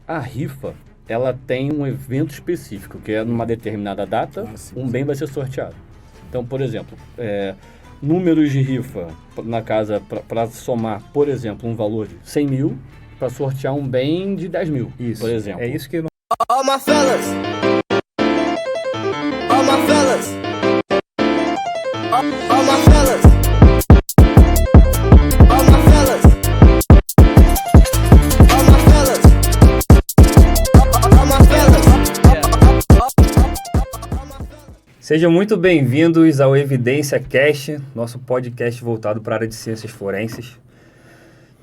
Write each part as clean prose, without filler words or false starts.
A rifa, ela tem um evento específico, que é numa determinada data, um bem vai ser sorteado. Então, por exemplo, números de rifa na casa para somar, por exemplo, um valor de 100 mil, para sortear um bem de 10 mil, Isso. por exemplo. É isso que... All my fellas. All my fellas. All my fellas. All my fellas. All my fellas. All my fellas. Sejam muito bem-vindos ao Evidência Cast, nosso podcast voltado para a área de ciências forenses.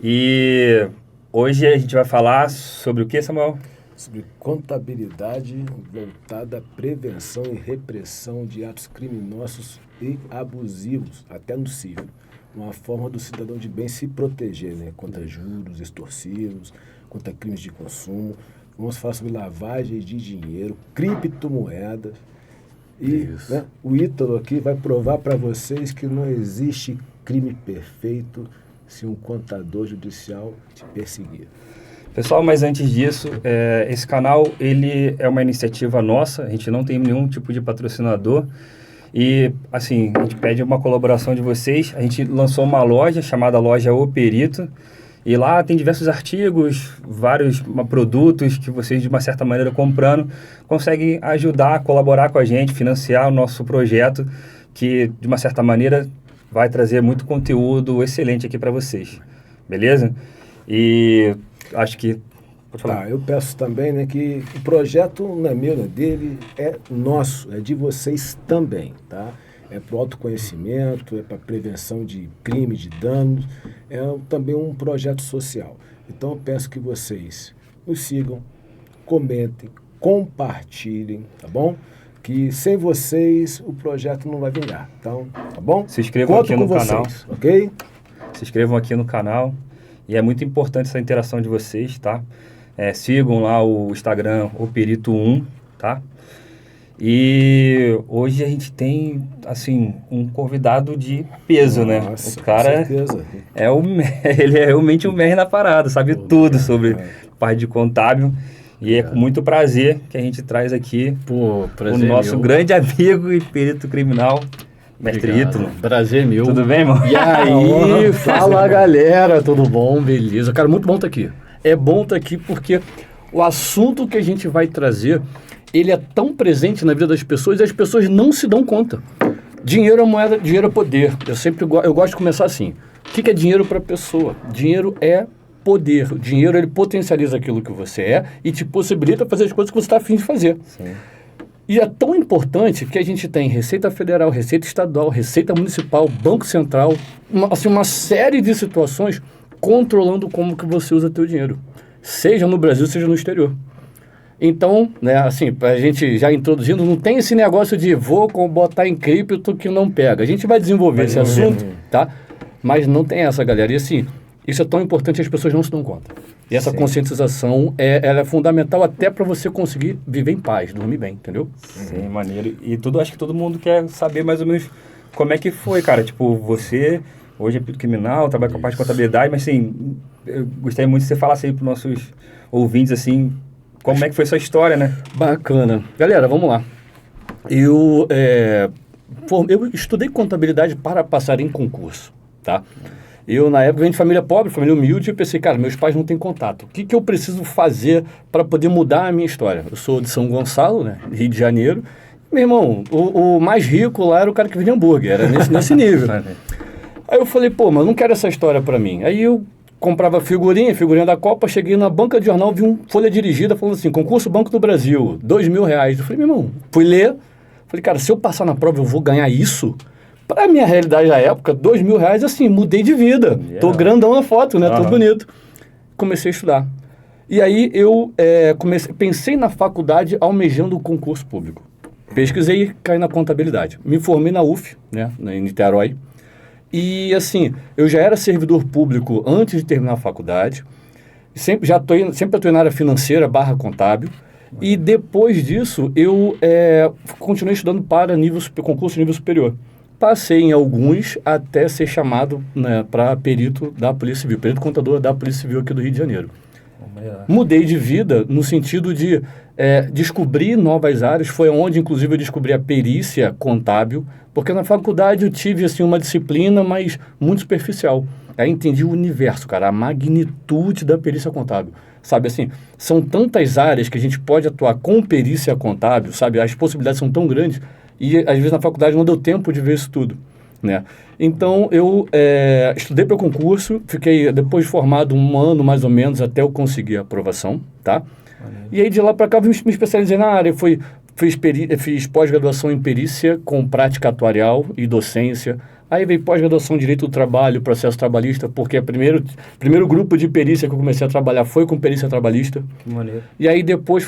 E hoje a gente vai falar sobre o que, Samuel? Sobre contabilidade voltada à prevenção e repressão de atos criminosos e abusivos, até nocivos. Uma forma do cidadão de bem se proteger, né? Contra juros extorsivos, contra crimes de consumo. Vamos falar sobre lavagem de dinheiro, criptomoedas. E né, o Ítalo aqui vai provar para vocês que não existe crime perfeito se um contador judicial te perseguir. Pessoal, mas antes disso, esse canal ele é uma iniciativa nossa, a gente não tem nenhum tipo de patrocinador e, assim, a gente pede uma colaboração de vocês. A gente lançou uma loja chamada Loja O Perito e lá tem diversos artigos, vários produtos que vocês, de uma certa maneira, comprando, conseguem ajudar, colaborar com a gente, financiar o nosso projeto, que, de uma certa maneira, vai trazer muito conteúdo excelente aqui para vocês, beleza? E acho que... Pode falar. Tá, eu peço também, né, que o projeto não é meu, não é dele, é nosso, é de vocês também, tá? É para o autoconhecimento, é para prevenção de crime, de danos, é também um projeto social. Então eu peço que vocês nos sigam, comentem, compartilhem, tá bom? Que sem vocês o projeto não vai vingar, então, tá bom? Se inscrevam aqui no canal, ok? Se inscrevam aqui no canal e é muito importante essa interação de vocês, tá? Sigam lá o Instagram, o Perito1, tá? E hoje a gente tem, assim, um convidado de peso, né? Nossa, o cara ele é realmente um mestre na parada, sabe tudo sobre parte de contábil. E é com muito prazer que a gente traz aqui o nosso grande amigo e perito criminal, mestre Ítalo. Prazer meu. Tudo bem, irmão? E aí, fala galera, tudo bom? Beleza? Cara, muito bom estar aqui. É bom estar aqui porque o assunto que a gente vai trazer, ele é tão presente na vida das pessoas e as pessoas não se dão conta. Dinheiro é moeda, dinheiro é poder. Eu gosto de começar assim. O que é dinheiro para a pessoa? Dinheiro é poder. O dinheiro, ele potencializa aquilo que você é e te possibilita fazer as coisas que você está a fim de fazer. Sim. E é tão importante que a gente tem Receita Federal, Receita Estadual, Receita Municipal, Banco Central, uma série de situações controlando como que você usa teu dinheiro, seja no Brasil, seja no exterior. Então, né, assim, a gente já introduzindo, não tem esse negócio de vou botar em cripto que não pega. A gente vai desenvolver esse assunto, tá? Mas não tem essa, galera. E assim, isso é tão importante que as pessoas não se dão conta. E essa conscientização, ela é fundamental até para você conseguir viver em paz, dormir bem, entendeu? Sim, maneiro. E acho que todo mundo quer saber mais ou menos como é que foi, cara. Tipo, você hoje é perito criminal, trabalha com a parte de contabilidade, mas assim, eu gostaria muito que você falasse aí para os nossos ouvintes, assim, como é que foi sua história, né? Bacana. Galera, vamos lá. Eu estudei contabilidade para passar em concurso, tá? Eu, na época, venho de família pobre, família humilde, e pensei, cara, meus pais não têm contato. O que eu preciso fazer para poder mudar a minha história? Eu sou de São Gonçalo, né? Rio de Janeiro. Meu irmão, o mais rico lá era o cara que vendia hambúrguer, era nesse nível. Aí eu falei, pô, mas eu não quero essa história para mim. Aí eu comprava figurinha da Copa, cheguei na banca de jornal, vi uma folha dirigida falando assim, concurso Banco do Brasil, R$2.000. Eu falei, meu irmão, fui ler, falei, cara, se eu passar na prova eu vou ganhar isso? Pra minha realidade da época, R$2.000, assim, mudei de vida. Tô grandão na foto, né? Tô bonito. Comecei a estudar. E aí eu pensei na faculdade almejando o concurso público. Pesquisei e caí na contabilidade. Me formei na UF, né? Em Niterói. E, assim, eu já era servidor público antes de terminar a faculdade. Sempre atuei na área financeira / contábil. E depois disso, eu continuei estudando para concurso de nível superior. Passei em alguns até ser chamado, né, para perito da Polícia Civil, perito contador da Polícia Civil aqui do Rio de Janeiro. Mudei de vida no sentido de descobrir novas áreas. Foi onde, inclusive, eu descobri a perícia contábil, porque na faculdade eu tive assim, uma disciplina, mas muito superficial. Aí entendi o universo, cara, a magnitude da perícia contábil. Sabe, assim, são tantas áreas que a gente pode atuar com perícia contábil, sabe? As possibilidades são tão grandes e, às vezes, na faculdade não deu tempo de ver isso tudo, né? Então, eu estudei para o concurso, fiquei, depois de formado, 1 ano, mais ou menos, até eu conseguir a aprovação, tá? E aí, de lá para cá, eu me especializei na área. Fiz pós-graduação em perícia com prática atuarial e docência. Aí veio pós-graduação em Direito do Trabalho, Processo Trabalhista, porque o primeiro grupo de perícia que eu comecei a trabalhar foi com perícia trabalhista. Que maneiro. E aí depois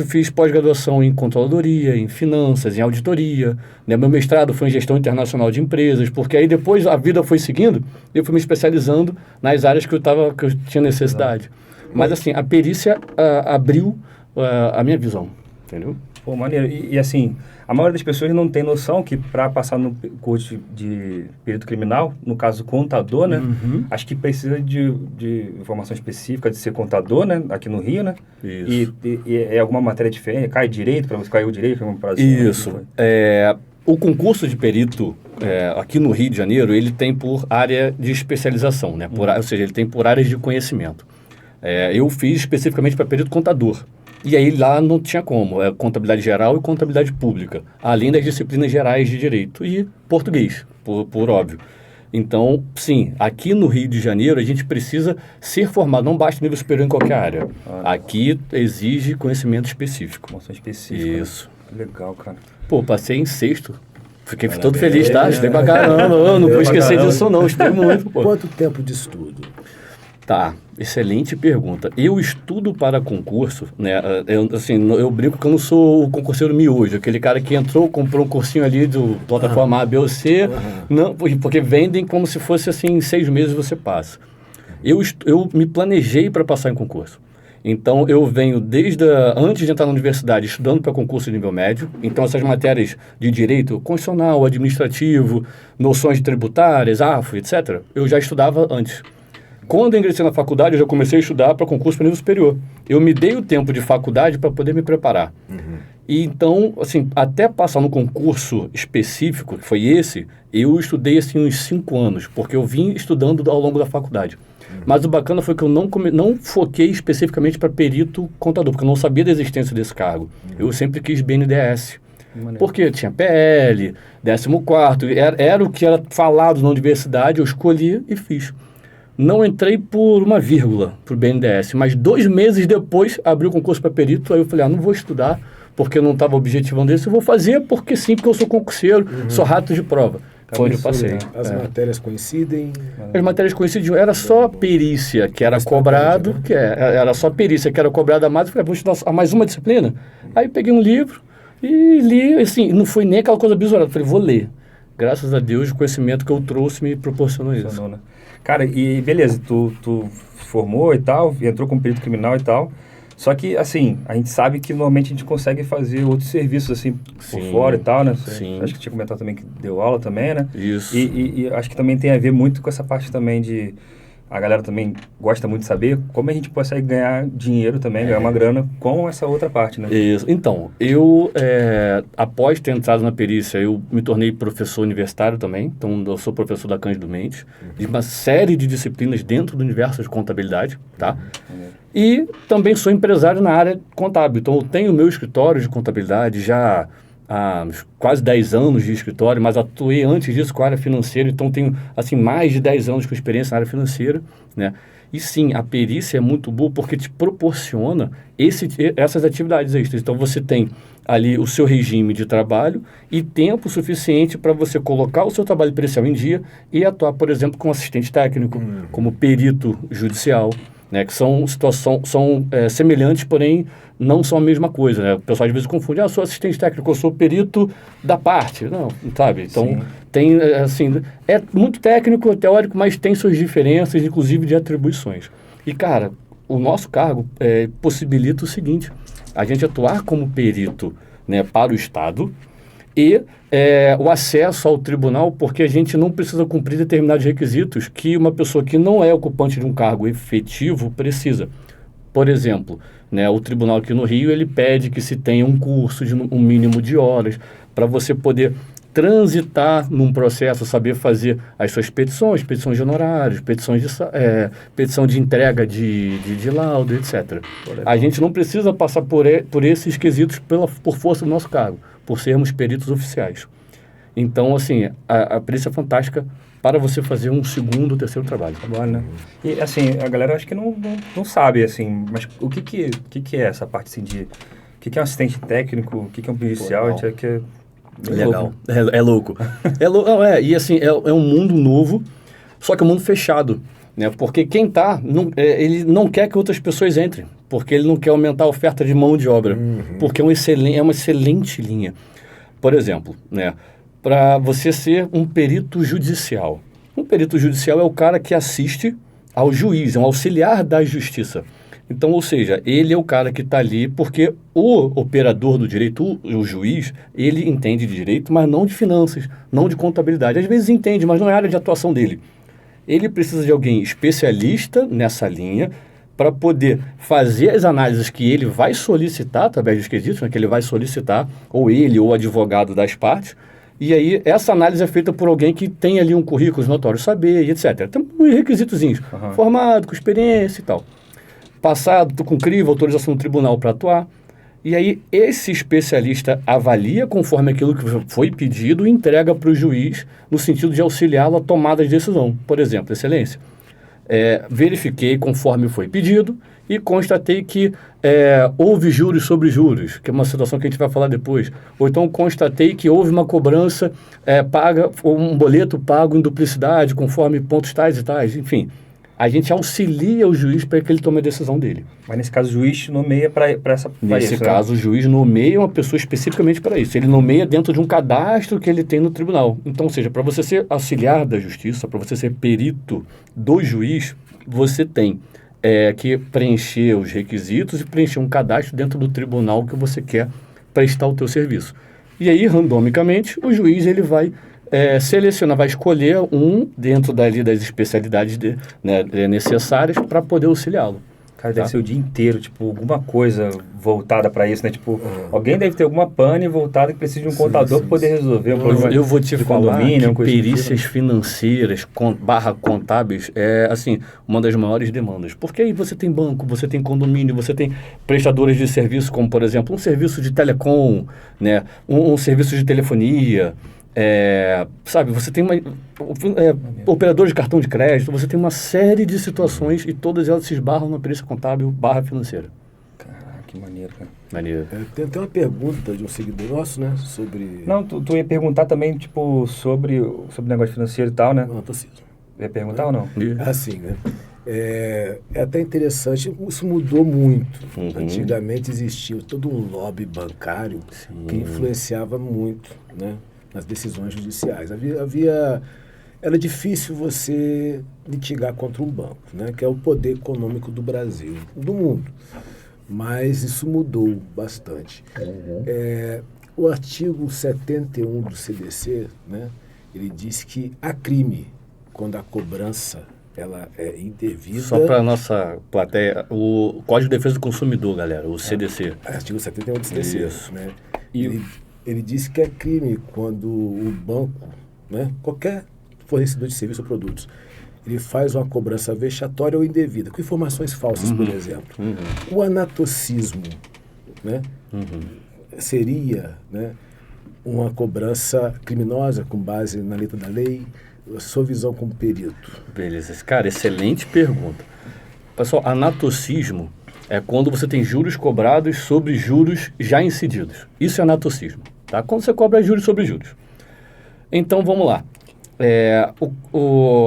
eu fiz pós-graduação em Controladoria, em Finanças, em Auditoria. Né? Meu mestrado foi em Gestão Internacional de Empresas, porque aí depois a vida foi seguindo e eu fui me especializando nas áreas que eu tinha necessidade. Mas assim, a perícia abriu a minha visão, entendeu? Pô, maneiro. E assim, a maioria das pessoas não tem noção que para passar no curso de perito criminal, no caso contador, né? Acho que precisa de informação específica de ser contador, né? Aqui no Rio, né? Isso. E é alguma matéria diferente? Cai direito, para você cair o direito? Isso. O concurso de perito aqui no Rio de Janeiro, ele tem por área de especialização, né? Ou seja, ele tem por áreas de conhecimento. Eu fiz especificamente para perito contador. E aí lá não tinha como, contabilidade geral e contabilidade pública, além das disciplinas gerais de direito e português, por óbvio. Então, sim, aqui no Rio de Janeiro a gente precisa ser formado, não basta nível superior em qualquer área. Aqui exige conhecimento específico. Formação específica. Isso. Né? Legal, cara. Pô, passei em 6º. Fiquei todo feliz, tá? Estudei pra caramba, não vou esquecer disso não, estudei muito, pô. Quanto tempo de estudo? Tá, excelente pergunta. Eu estudo para concurso, né? Eu brinco que eu não sou o concurseiro miojo, aquele cara que entrou, comprou um cursinho ali do plataforma A, B ou C, não, porque vendem como se fosse assim, em 6 meses você passa. Eu me planejei para passar em concurso. Então, eu venho antes de entrar na universidade, estudando para concurso de nível médio. Então, essas matérias de direito constitucional, administrativo, noções tributárias, AFO, etc., eu já estudava antes. Quando eu ingressei na faculdade, eu já comecei a estudar para concurso para nível superior. Eu me dei o tempo de faculdade para poder me preparar. E então, assim, até passar no concurso específico, que foi esse, eu estudei assim uns 5 anos, porque eu vim estudando ao longo da faculdade. Mas o bacana foi que eu não foquei especificamente para perito contador, porque eu não sabia da existência desse cargo. Eu sempre quis BNDES. Porque tinha PL, 14º, era o que era falado na universidade, eu escolhi e fiz. Não entrei por uma vírgula para o BNDES, mas 2 meses depois abri o concurso para perito, aí eu falei, não vou estudar porque eu não estava objetivando isso, eu vou fazer porque sim, porque eu sou concurseiro, sou rato de prova. Foi onde eu passei. As matérias coincidem? As matérias coincidiam, era só perícia que era cobrado, era só perícia que era cobrada a mais, eu falei, vou estudar a mais uma disciplina? Aí peguei um livro e li, assim, não foi nem aquela coisa bizarra, falei, vou ler. Graças a Deus, o conhecimento que eu trouxe me proporcionou isso. Né? Cara, e beleza, tu formou e tal, entrou como perito criminal e tal, só que, assim, a gente sabe que normalmente a gente consegue fazer outros serviços, assim, por fora e tal, né? Sim. Acho que tinha comentado também que deu aula também, né? Isso. E acho que também tem a ver muito com essa parte também de... A galera também gosta muito de saber como a gente consegue ganhar dinheiro também, ganhar uma grana com essa outra parte, né? Isso. Então, eu, após ter entrado na perícia, eu me tornei professor universitário também. Então, eu sou professor da Cândido Mendes, de uma série de disciplinas dentro do universo de contabilidade, tá? E também sou empresário na área contábil. Então, eu tenho o meu escritório de contabilidade já há quase 10 anos de escritório, mas atuei antes disso com a área financeira, então tenho assim, mais de 10 anos com experiência na área financeira, né? E sim, a perícia é muito boa porque te proporciona essas atividades extras. Então você tem ali o seu regime de trabalho e tempo suficiente para você colocar o seu trabalho pericial em dia e atuar, por exemplo, como assistente técnico, como perito judicial, né, que são semelhantes, porém não são a mesma coisa, né? O pessoal às vezes confunde, eu sou assistente técnico, eu sou perito da parte. Não, sabe? Então, tem, assim, é muito técnico, teórico, mas tem suas diferenças, inclusive de atribuições. E, cara, o nosso cargo possibilita o seguinte, a gente atuar como perito, né, para o Estado e o acesso ao tribunal, porque a gente não precisa cumprir determinados requisitos que uma pessoa que não é ocupante de um cargo efetivo precisa. Por exemplo, né, o tribunal aqui no Rio, ele pede que se tenha um curso de um mínimo de horas para você poder transitar num processo, saber fazer as suas petições de honorários, petição de entrega de laudo, etc. A gente não precisa passar por esses quesitos por força do nosso cargo, por sermos peritos oficiais. Então, assim, a perícia é fantástica para você fazer um segundo, terceiro trabalho. Trabalho, né? E, assim, a galera acho que não sabe, assim, mas o que é essa parte, assim, de... O que é um assistente técnico, o que é um policial, Legal. É louco. E assim, é um mundo novo, só que é um mundo fechado, né? Porque quem ele não quer que outras pessoas entrem, porque ele não quer aumentar a oferta de mão de obra, porque é uma excelente linha. Por exemplo, né? Para você ser um perito judicial. Um perito judicial é o cara que assiste ao juiz, é um auxiliar da justiça. Então, ou seja, ele é o cara que está ali porque o operador do direito, o juiz, ele entende de direito, mas não de finanças, não de contabilidade. Às vezes entende, mas não é a área de atuação dele. Ele precisa de alguém especialista nessa linha para poder fazer as análises que ele vai solicitar, através dos quesitos, né, que ele vai solicitar, ou ele ou o advogado das partes, e aí essa análise é feita por alguém que tem ali um currículo, notório saber, e etc. Tem uns requisitozinhos, formado, com experiência e tal. Passado com crivo, autorização do tribunal para atuar. E aí esse especialista avalia conforme aquilo que foi pedido e entrega para o juiz no sentido de auxiliá-lo à tomada de decisão. Por exemplo, excelência, verifiquei conforme foi pedido e constatei que houve juros sobre juros, que é uma situação que a gente vai falar depois. Ou então constatei que houve uma cobrança paga, ou um boleto pago em duplicidade, conforme pontos tais e tais, enfim. A gente auxilia o juiz para que ele tome a decisão dele. Mas nesse caso o juiz nomeia para essa... Nesse caso, o juiz nomeia uma pessoa especificamente para isso. Ele nomeia dentro de um cadastro que ele tem no tribunal. Então, ou seja, para você ser auxiliar da justiça, para você ser perito do juiz, você tem que preencher os requisitos e preencher um cadastro dentro do tribunal que você quer prestar o teu serviço. E aí, randomicamente, o juiz ele vai selecionar, vai escolher um dentro das especialidades necessárias para poder auxiliá-lo. Cara, deve ser o dia inteiro, tipo, alguma coisa voltada para isso, né? Tipo, alguém deve ter alguma pane voltada que precisa de um contador para poder resolver um problema. Eu vou te falar que perícias financeiras / contábeis é, assim, uma das maiores demandas. Porque aí você tem banco, você tem condomínio, você tem prestadores de serviço, como, por exemplo, um serviço de telecom, né? Um serviço de telefonia, sabe, você tem operador de cartão de crédito, você tem uma série de situações e todas elas se esbarram na perícia contábil / financeira. Caraca, que maneiro, cara. Maneiro. Tem até uma pergunta de um seguidor nosso, né, sobre... Não, tu ia perguntar também, tipo, sobre negócio financeiro e tal, né? Não, preciso. Ia perguntar ou não? Assim, né? É até interessante, isso mudou muito. Antigamente existia todo um lobby bancário que influenciava muito, né, nas decisões judiciais. Era difícil você litigar contra um banco, né, que é o poder econômico do Brasil, do mundo. Mas isso mudou bastante. O artigo 71 do CDC, né, ele diz que há crime quando a cobrança ela é indevida. Só para a nossa plateia, o Código de Defesa do Consumidor, galera, o CDC. Artigo 71 do CDC. Isso. Né? Ele diz que é crime quando o banco, né, qualquer fornecedor de serviços ou produtos, ele faz uma cobrança vexatória ou indevida, com informações falsas, por exemplo. O anatocismo, né, seria, né, uma cobrança criminosa com base na letra da lei? A sua visão como perito? Beleza. Cara, excelente pergunta. Pessoal, anatocismo é quando você tem juros cobrados sobre juros já incididos. Isso é anatocismo, tá? Quando você cobra juros sobre juros. Então, vamos lá.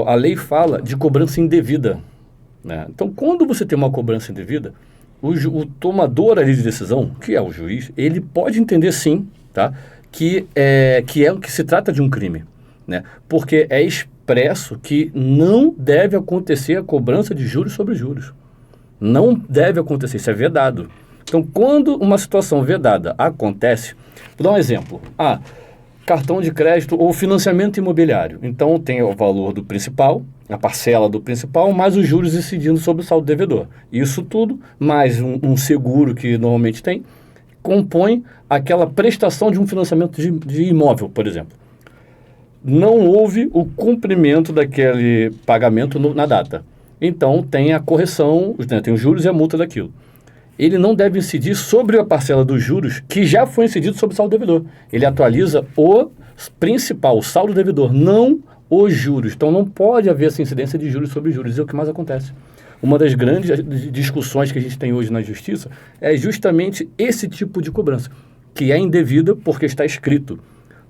A lei fala de cobrança indevida, né? Então, quando você tem uma cobrança indevida, o tomador ali de decisão, que é o juiz, ele pode entender sim, tá? Que se trata de um crime, né? Porque é expresso que não deve acontecer a cobrança de juros sobre juros. Não deve acontecer, isso é vedado. Então, quando uma situação vedada acontece, vou dar um exemplo. cartão de crédito ou financiamento imobiliário. Então, tem o valor do principal, a parcela do principal, mais os juros incidindo sobre o saldo devedor. Isso tudo, mais um seguro que normalmente tem, compõe aquela prestação de um financiamento de imóvel, por exemplo. Não houve o cumprimento daquele pagamento na data. Então, tem a correção, né, tem os juros e a multa daquilo. Ele não deve incidir sobre a parcela dos juros que já foi incidido sobre o saldo devedor. Ele atualiza o principal, o saldo devedor, não os juros. Então, não pode haver essa incidência de juros sobre juros. É o que mais acontece. Uma das grandes discussões que a gente tem hoje na justiça é justamente esse tipo de cobrança, que é indevida porque está escrito.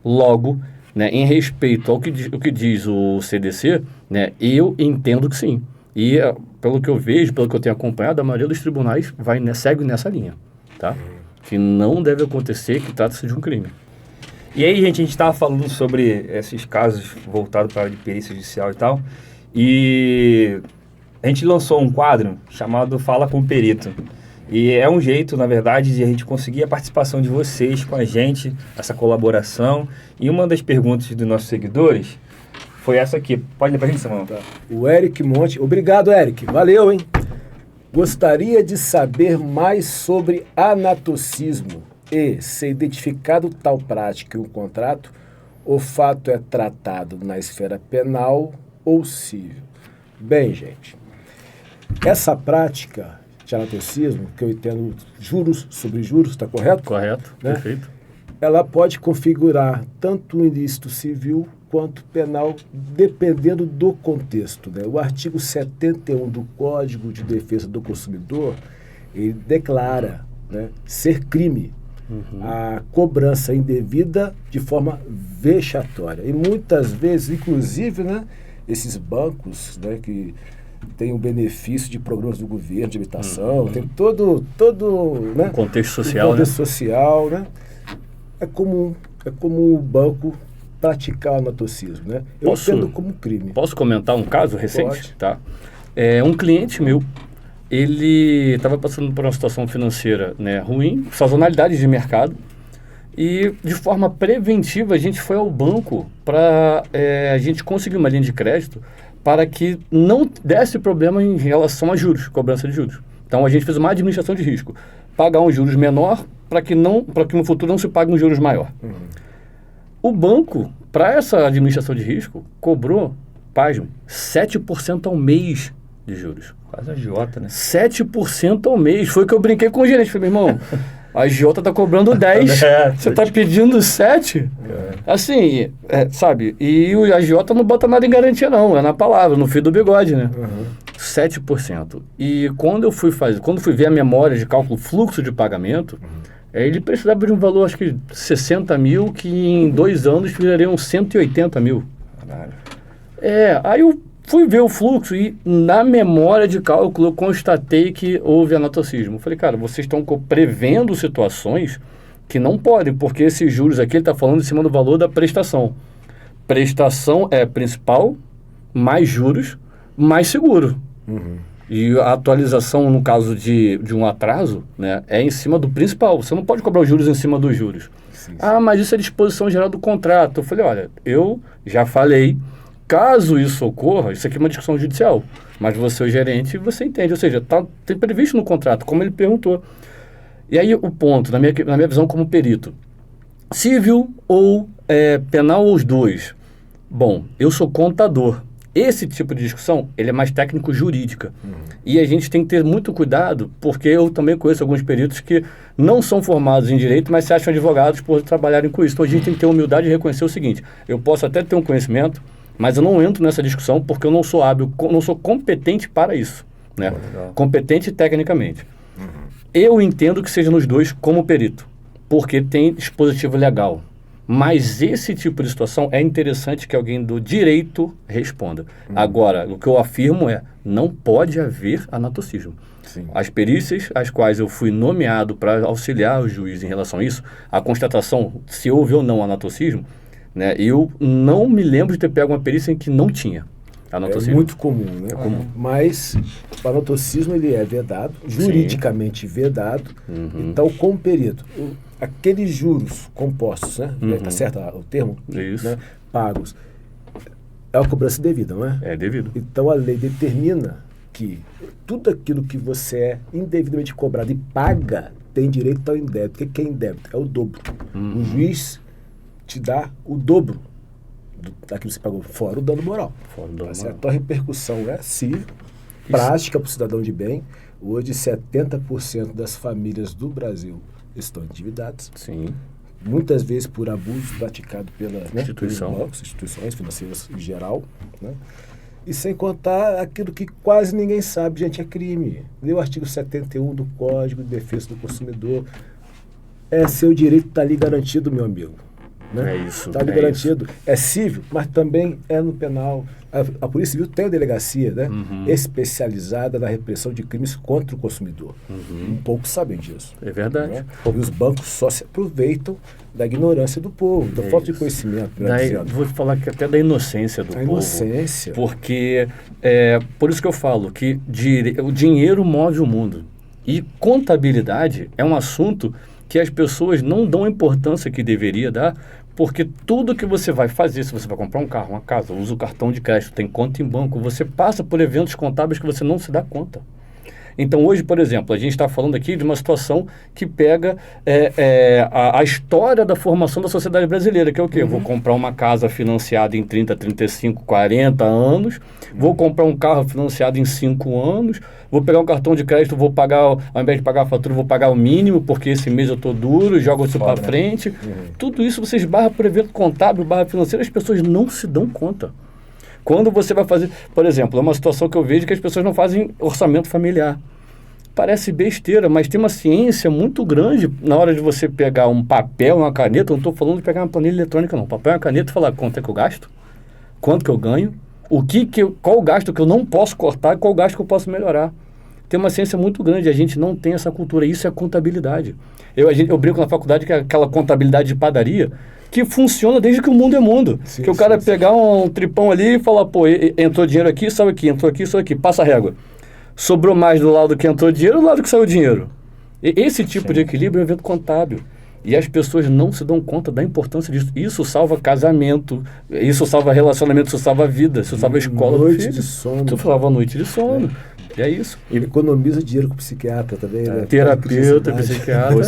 Logo, né, em respeito ao que diz o CDC, né, eu entendo que sim. E, pelo que eu vejo, pelo que eu tenho acompanhado, a maioria dos tribunais segue nessa linha, tá? Que não deve acontecer, que trata-se de um crime. E aí, gente, a gente estava falando sobre esses casos voltados para a área de perícia judicial e tal, e a gente lançou um quadro chamado Fala com o Perito. E é um jeito, na verdade, de a gente conseguir a participação de vocês com a gente, essa colaboração. E uma das perguntas dos nossos seguidores foi essa aqui. Pode ler pra gente, Samuel? Tá. O Eric Monte. Obrigado, Eric. Valeu, hein? Gostaria de saber mais sobre anatocismo e, se identificado tal prática em um contrato, o fato é tratado na esfera penal ou civil. Bem, gente, essa prática de anatocismo, que eu entendo juros sobre juros, está correto? Correto, né? Perfeito. Ela pode configurar tanto o ilícito civil quanto penal, dependendo do contexto, né? O artigo 71 do Código de Defesa do Consumidor, ele declara, né, ser crime a cobrança indevida de forma vexatória. E muitas vezes, inclusive, né, esses bancos, né, que têm o benefício de programas do governo, de habitação, tem todo né, contexto social, contexto social, né? É comum o banco praticar o anatocismo, né? Eu entendo como crime. Posso comentar um caso recente? Pode. Tá? Um cliente meu, ele estava passando por uma situação financeira, né, ruim, sazonalidade de mercado, e de forma preventiva a gente foi ao banco para a gente conseguir uma linha de crédito para que não desse problema em relação a juros, cobrança de juros. Então a gente fez uma administração de risco, pagar um juros menor para que no futuro não se pague um juros maior. O banco, para essa administração de risco, cobrou, pasmem, 7% ao mês de juros. Quase a agiota, né? 7% ao mês. Foi que eu brinquei com o gerente. Falei, meu irmão, a agiota tá cobrando 10, você tá pedindo 7? Assim, sabe? E o agiota não bota nada em garantia não, é na palavra, no fio do bigode, né? 7%. E quando fui ver a memória de cálculo fluxo de pagamento, ele precisava de um valor, acho que 60 mil, que em 2 anos virariam 180 mil. Caralho. Aí eu fui ver o fluxo e na memória de cálculo eu constatei que houve anatocismo. Falei, cara, vocês estão prevendo situações que não podem, porque esses juros aqui ele está falando em cima do valor da prestação. Prestação é principal, mais juros, mais seguro. E a atualização, no caso de um atraso, né, é em cima do principal. Você não pode cobrar os juros em cima dos juros. Sim. Mas isso é disposição geral do contrato. Eu falei, olha, eu já falei, caso isso ocorra, isso aqui é uma discussão judicial, mas você é o gerente, você entende, ou seja, tem previsto no contrato, como ele perguntou. E aí o ponto, na minha visão como perito, civil ou penal ou os dois? Bom, eu sou contador. Esse tipo de discussão, ele é mais técnico-jurídica. E a gente tem que ter muito cuidado, porque eu também conheço alguns peritos que não são formados em direito, mas se acham advogados por trabalharem com isso. Então a gente tem que ter humildade e reconhecer o seguinte, eu posso até ter um conhecimento, mas eu não entro nessa discussão porque eu não sou hábil, não sou competente para isso, né? Competente tecnicamente. Eu entendo que seja nos dois como perito, porque tem dispositivo legal. Mas esse tipo de situação é interessante que alguém do direito responda. Agora, o que eu afirmo não pode haver anatocismo. Sim. As perícias às quais eu fui nomeado para auxiliar o juiz em relação a isso, a constatação se houve ou não anatocismo, né, eu não me lembro de ter pego uma perícia em que não tinha. Anotocismo. É muito comum, né? Mas o anotocismo ele é vedado, juridicamente vedado. Então, como perito, aqueles juros compostos, né? Tá certo o termo? Isso. Né? Pagos. É uma cobrança devida, não é? É devido. Então, a lei determina que tudo aquilo que você é indevidamente cobrado e paga tem direito ao indébito. O que é indébito? É o dobro. O juiz te dá o dobro daquilo que você pagou, fora o dano moral. Fora o dano moral. Então, a repercussão é civil, prática para o cidadão de bem. Hoje, 70% das famílias do Brasil estão endividadas. Sim. Muitas vezes por abuso praticado pelas Instituição. pelos bancos, instituições financeiras em geral, né? E sem contar aquilo que quase ninguém sabe, gente, é crime. Lê o artigo 71 do Código de Defesa do Consumidor. Seu direito está ali garantido, meu amigo. Né? É isso. Está ali garantido. É civil, mas também é no penal. A Polícia Civil tem uma delegacia, né? Especializada na repressão de crimes contra o consumidor. Poucos sabem disso. É verdade. Né? E os bancos só se aproveitam da ignorância do povo, da falta de conhecimento. Vou falar que até da inocência do povo. Inocência. Porque, por isso que eu falo que o dinheiro move o mundo. E contabilidade é um assunto que as pessoas não dão a importância que deveria dar, porque tudo que você vai fazer, se você vai comprar um carro, uma casa, usa o cartão de crédito, tem conta em banco, você passa por eventos contábeis que você não se dá conta. Então, hoje, por exemplo, a gente está falando aqui de uma situação que pega a história da formação da sociedade brasileira, que é o quê? Vou comprar uma casa financiada em 30, 35, 40 anos, vou comprar um carro financiado em 5 anos, vou pegar um cartão de crédito, vou pagar, ao invés de pagar a fatura, vou pagar o mínimo, porque esse mês eu estou duro, jogo isso para frente. Tudo isso você esbarra por evento contábil, barra financeiro, as pessoas não se dão conta. Quando você vai fazer, por exemplo, é uma situação que eu vejo que as pessoas não fazem orçamento familiar. Parece besteira, mas tem uma ciência muito grande na hora de você pegar um papel, uma caneta. Eu não estou falando de pegar uma planilha eletrônica, não. Papel e uma caneta e falar quanto é que eu gasto, quanto que eu ganho, qual o gasto que eu não posso cortar e qual o gasto que eu posso melhorar. Tem uma ciência muito grande, a gente não tem essa cultura. Isso é contabilidade. Eu brinco na faculdade que é aquela contabilidade de padaria que funciona desde que o mundo é mundo. Que o cara pegar um tripão ali e falar, pô, entrou dinheiro aqui, saiu aqui, entrou aqui, saiu aqui, passa a régua. Sobrou mais do lado que entrou dinheiro ou do lado que saiu dinheiro? Esse tipo de equilíbrio é um evento contábil. E as pessoas não se dão conta da importância disso. Isso salva casamento, isso salva relacionamento, isso salva vida, isso salva escola. Noite de sono. Isso salva noite de sono. E é isso. E economiza dinheiro com o psiquiatra também, né? Terapeuta, psiquiatra.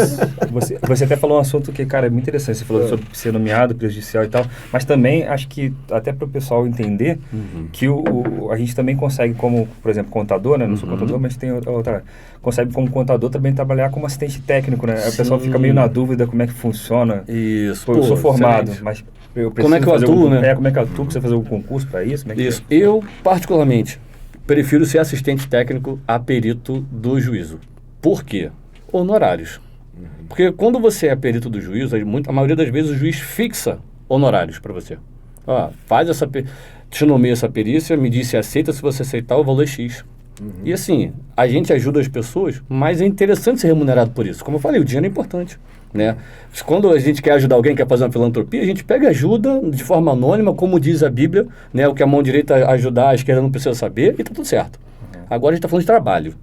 Você até falou um assunto que, cara, é muito interessante. Você falou sobre ser nomeado, prejudicial e tal. Mas também, acho que, até para o pessoal entender, que a gente também consegue, como, por exemplo, contador, né? Não sou contador, mas tem outra... Consegue, como contador, também trabalhar como assistente técnico, né? O pessoal fica meio na dúvida como é que funciona. Isso. Eu sou formado, excelente. mas eu preciso como é que eu atuo, né? Como é que eu atuo? Precisa fazer algum concurso para isso? Isso. Eu, particularmente, prefiro ser assistente técnico a perito do juízo. Por quê? Honorários. Porque quando você é perito do juízo, a maioria das vezes o juiz fixa honorários para você. Faz essa... Te nomeia essa perícia, me diz se aceita, se você aceitar, o valor é X. E assim, a gente ajuda as pessoas, mas é interessante ser remunerado por isso. Como eu falei, o dinheiro é importante, né? Quando a gente quer ajudar alguém, quer fazer uma filantropia, a gente pega ajuda de forma anônima, como diz a Bíblia, né? O que a mão direita ajudar, a esquerda não precisa saber, e tá tudo certo. Agora a gente está falando de trabalho.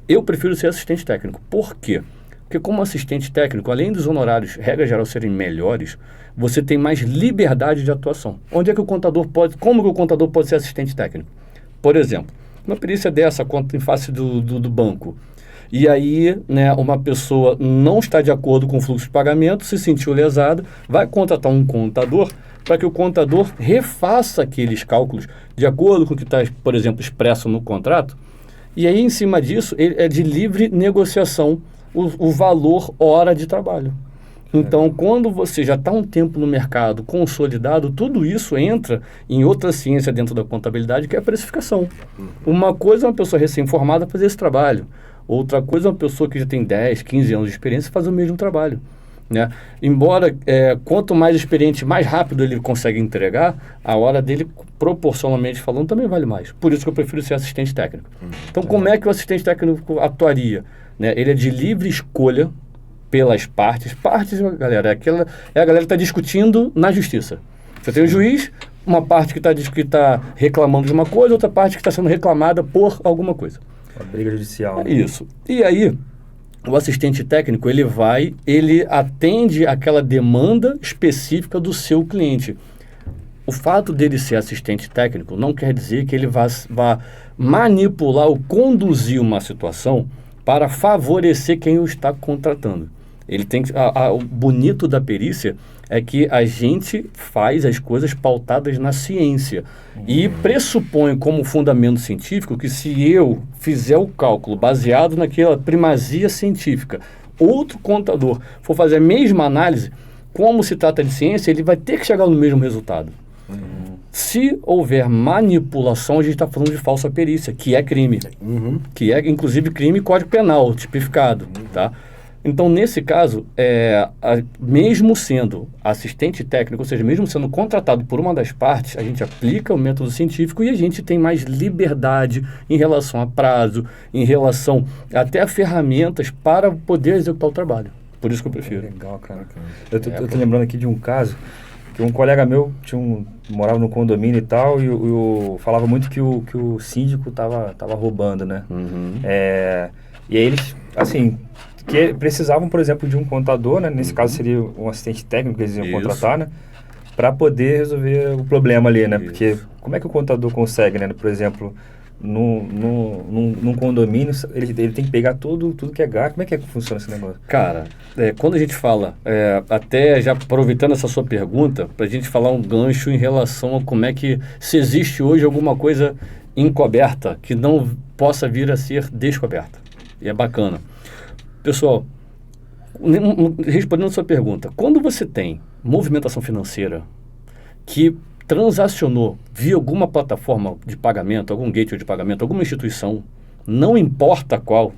Eu prefiro ser assistente técnico. Por quê? Porque como assistente técnico, além dos honorários, regra geral, serem melhores, você tem mais liberdade de atuação. Onde é que o contador pode... Como que o contador pode ser assistente técnico? Por exemplo, uma perícia dessa, conta em face do banco, e aí, né, uma pessoa não está de acordo com o fluxo de pagamento, se sentiu lesada, vai contratar um contador para que o contador refaça aqueles cálculos de acordo com o que está, por exemplo, expresso no contrato, e aí, em cima disso, é de livre negociação o valor hora de trabalho. Então, quando você já está um tempo no mercado consolidado, tudo isso entra em outra ciência dentro da contabilidade, que é a precificação. Uma coisa é uma pessoa recém-formada fazer esse trabalho. Outra coisa é uma pessoa que já tem 10, 15 anos de experiência fazer o mesmo trabalho. Né? Embora, quanto mais experiente, mais rápido ele consegue entregar, a hora dele, proporcionalmente falando, também vale mais. Por isso que eu prefiro ser assistente técnico. Então, como é que o assistente técnico atuaria? Né? Ele é de livre escolha pelas partes. Partes, galera, é a galera que está discutindo na justiça. Você tem o juiz, uma parte que tá reclamando de uma coisa, outra parte que está sendo reclamada por alguma coisa. Uma briga judicial. É isso. E aí, o assistente técnico, ele atende aquela demanda específica do seu cliente. O fato dele ser assistente técnico não quer dizer que ele vá manipular ou conduzir uma situação para favorecer quem o está contratando. Ele tem que, o bonito da perícia é que a gente faz as coisas pautadas na ciência e pressupõe como fundamento científico que se eu fizer o cálculo baseado naquela primazia científica, outro contador for fazer a mesma análise, como se trata de ciência, ele vai ter que chegar no mesmo resultado. Se houver manipulação, a gente está falando de falsa perícia, que é crime, que é inclusive crime e código penal tipificado, tá? Então, nesse caso, mesmo sendo assistente técnico, ou seja, mesmo sendo contratado por uma das partes, a gente aplica o método científico e a gente tem mais liberdade em relação a prazo, em relação até a ferramentas para poder executar o trabalho. Por isso que eu prefiro. Legal, cara. Eu tô lembrando aqui de um caso que um colega meu morava no condomínio e tal, e eu falava muito que o síndico tava roubando, né? E aí eles, assim, que precisavam, por exemplo, de um contador, né? Nesse caso seria um assistente técnico que eles iam contratar, né? Para poder resolver o problema ali, né? Isso. Porque como é que o contador consegue, né? Por exemplo, num condomínio, ele tem que pegar tudo que é gasto. Como é que funciona esse negócio? Cara, quando a gente fala, até já aproveitando essa sua pergunta, para a gente falar um gancho em relação a como é que, se existe hoje alguma coisa encoberta que não possa vir a ser descoberta. E é bacana. Pessoal, respondendo a sua pergunta, quando você tem movimentação financeira que transacionou via alguma plataforma de pagamento, algum gateway de pagamento, alguma instituição, não importa qual,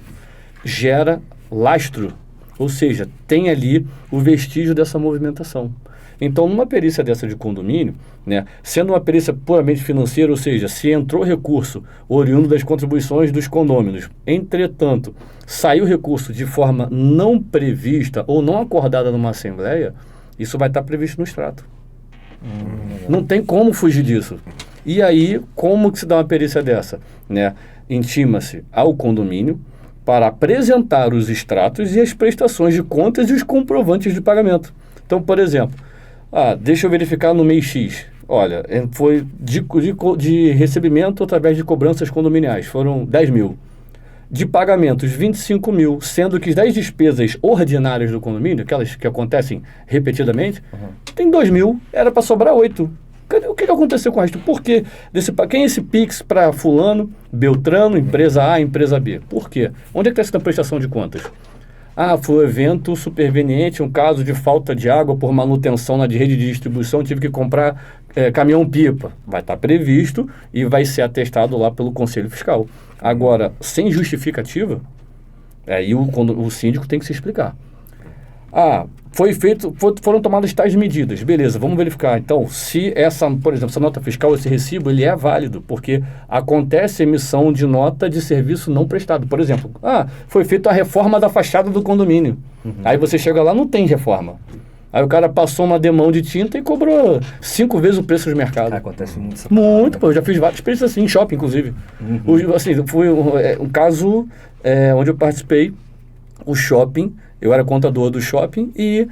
gera lastro, ou seja, tem ali o vestígio dessa movimentação. Então, numa perícia dessa de condomínio, né, sendo uma perícia puramente financeira, ou seja, se entrou recurso oriundo das contribuições dos condôminos, entretanto, saiu recurso de forma não prevista ou não acordada numa assembleia, isso vai estar previsto no extrato. Não tem como fugir disso. E aí, como que se dá uma perícia dessa? Né? Intima-se ao condomínio para apresentar os extratos e as prestações de contas e os comprovantes de pagamento. Então, por exemplo, deixa eu verificar no mês X. Olha, foi de recebimento através de cobranças condominiais, foram 10 mil. De pagamentos, 25 mil, sendo que das despesas ordinárias do condomínio, aquelas que acontecem repetidamente, tem 2 mil, era para sobrar 8. O que aconteceu com o resto? Por quê? Quem é esse PIX para fulano, Beltrano, empresa A, empresa B? Por quê? Onde é que está essa prestação de contas? Foi um evento superveniente, um caso de falta de água por manutenção na rede de distribuição, tive que comprar caminhão-pipa. Vai estar previsto e vai ser atestado lá pelo Conselho Fiscal. Agora, sem justificativa, aí o síndico tem que se explicar. Foram tomadas tais medidas, beleza, vamos verificar. Então, se por exemplo, essa nota fiscal, esse recibo, ele é válido, porque acontece emissão de nota de serviço não prestado. Por exemplo, foi feita a reforma da fachada do condomínio. Aí você chega lá, não tem reforma. Aí o cara passou uma demão de tinta e cobrou 5 vezes o preço de mercado. Acontece muito. Muito, eu já fiz várias experiências assim, em shopping, inclusive. Foi um caso onde eu participei, o shopping, eu era contador do shopping e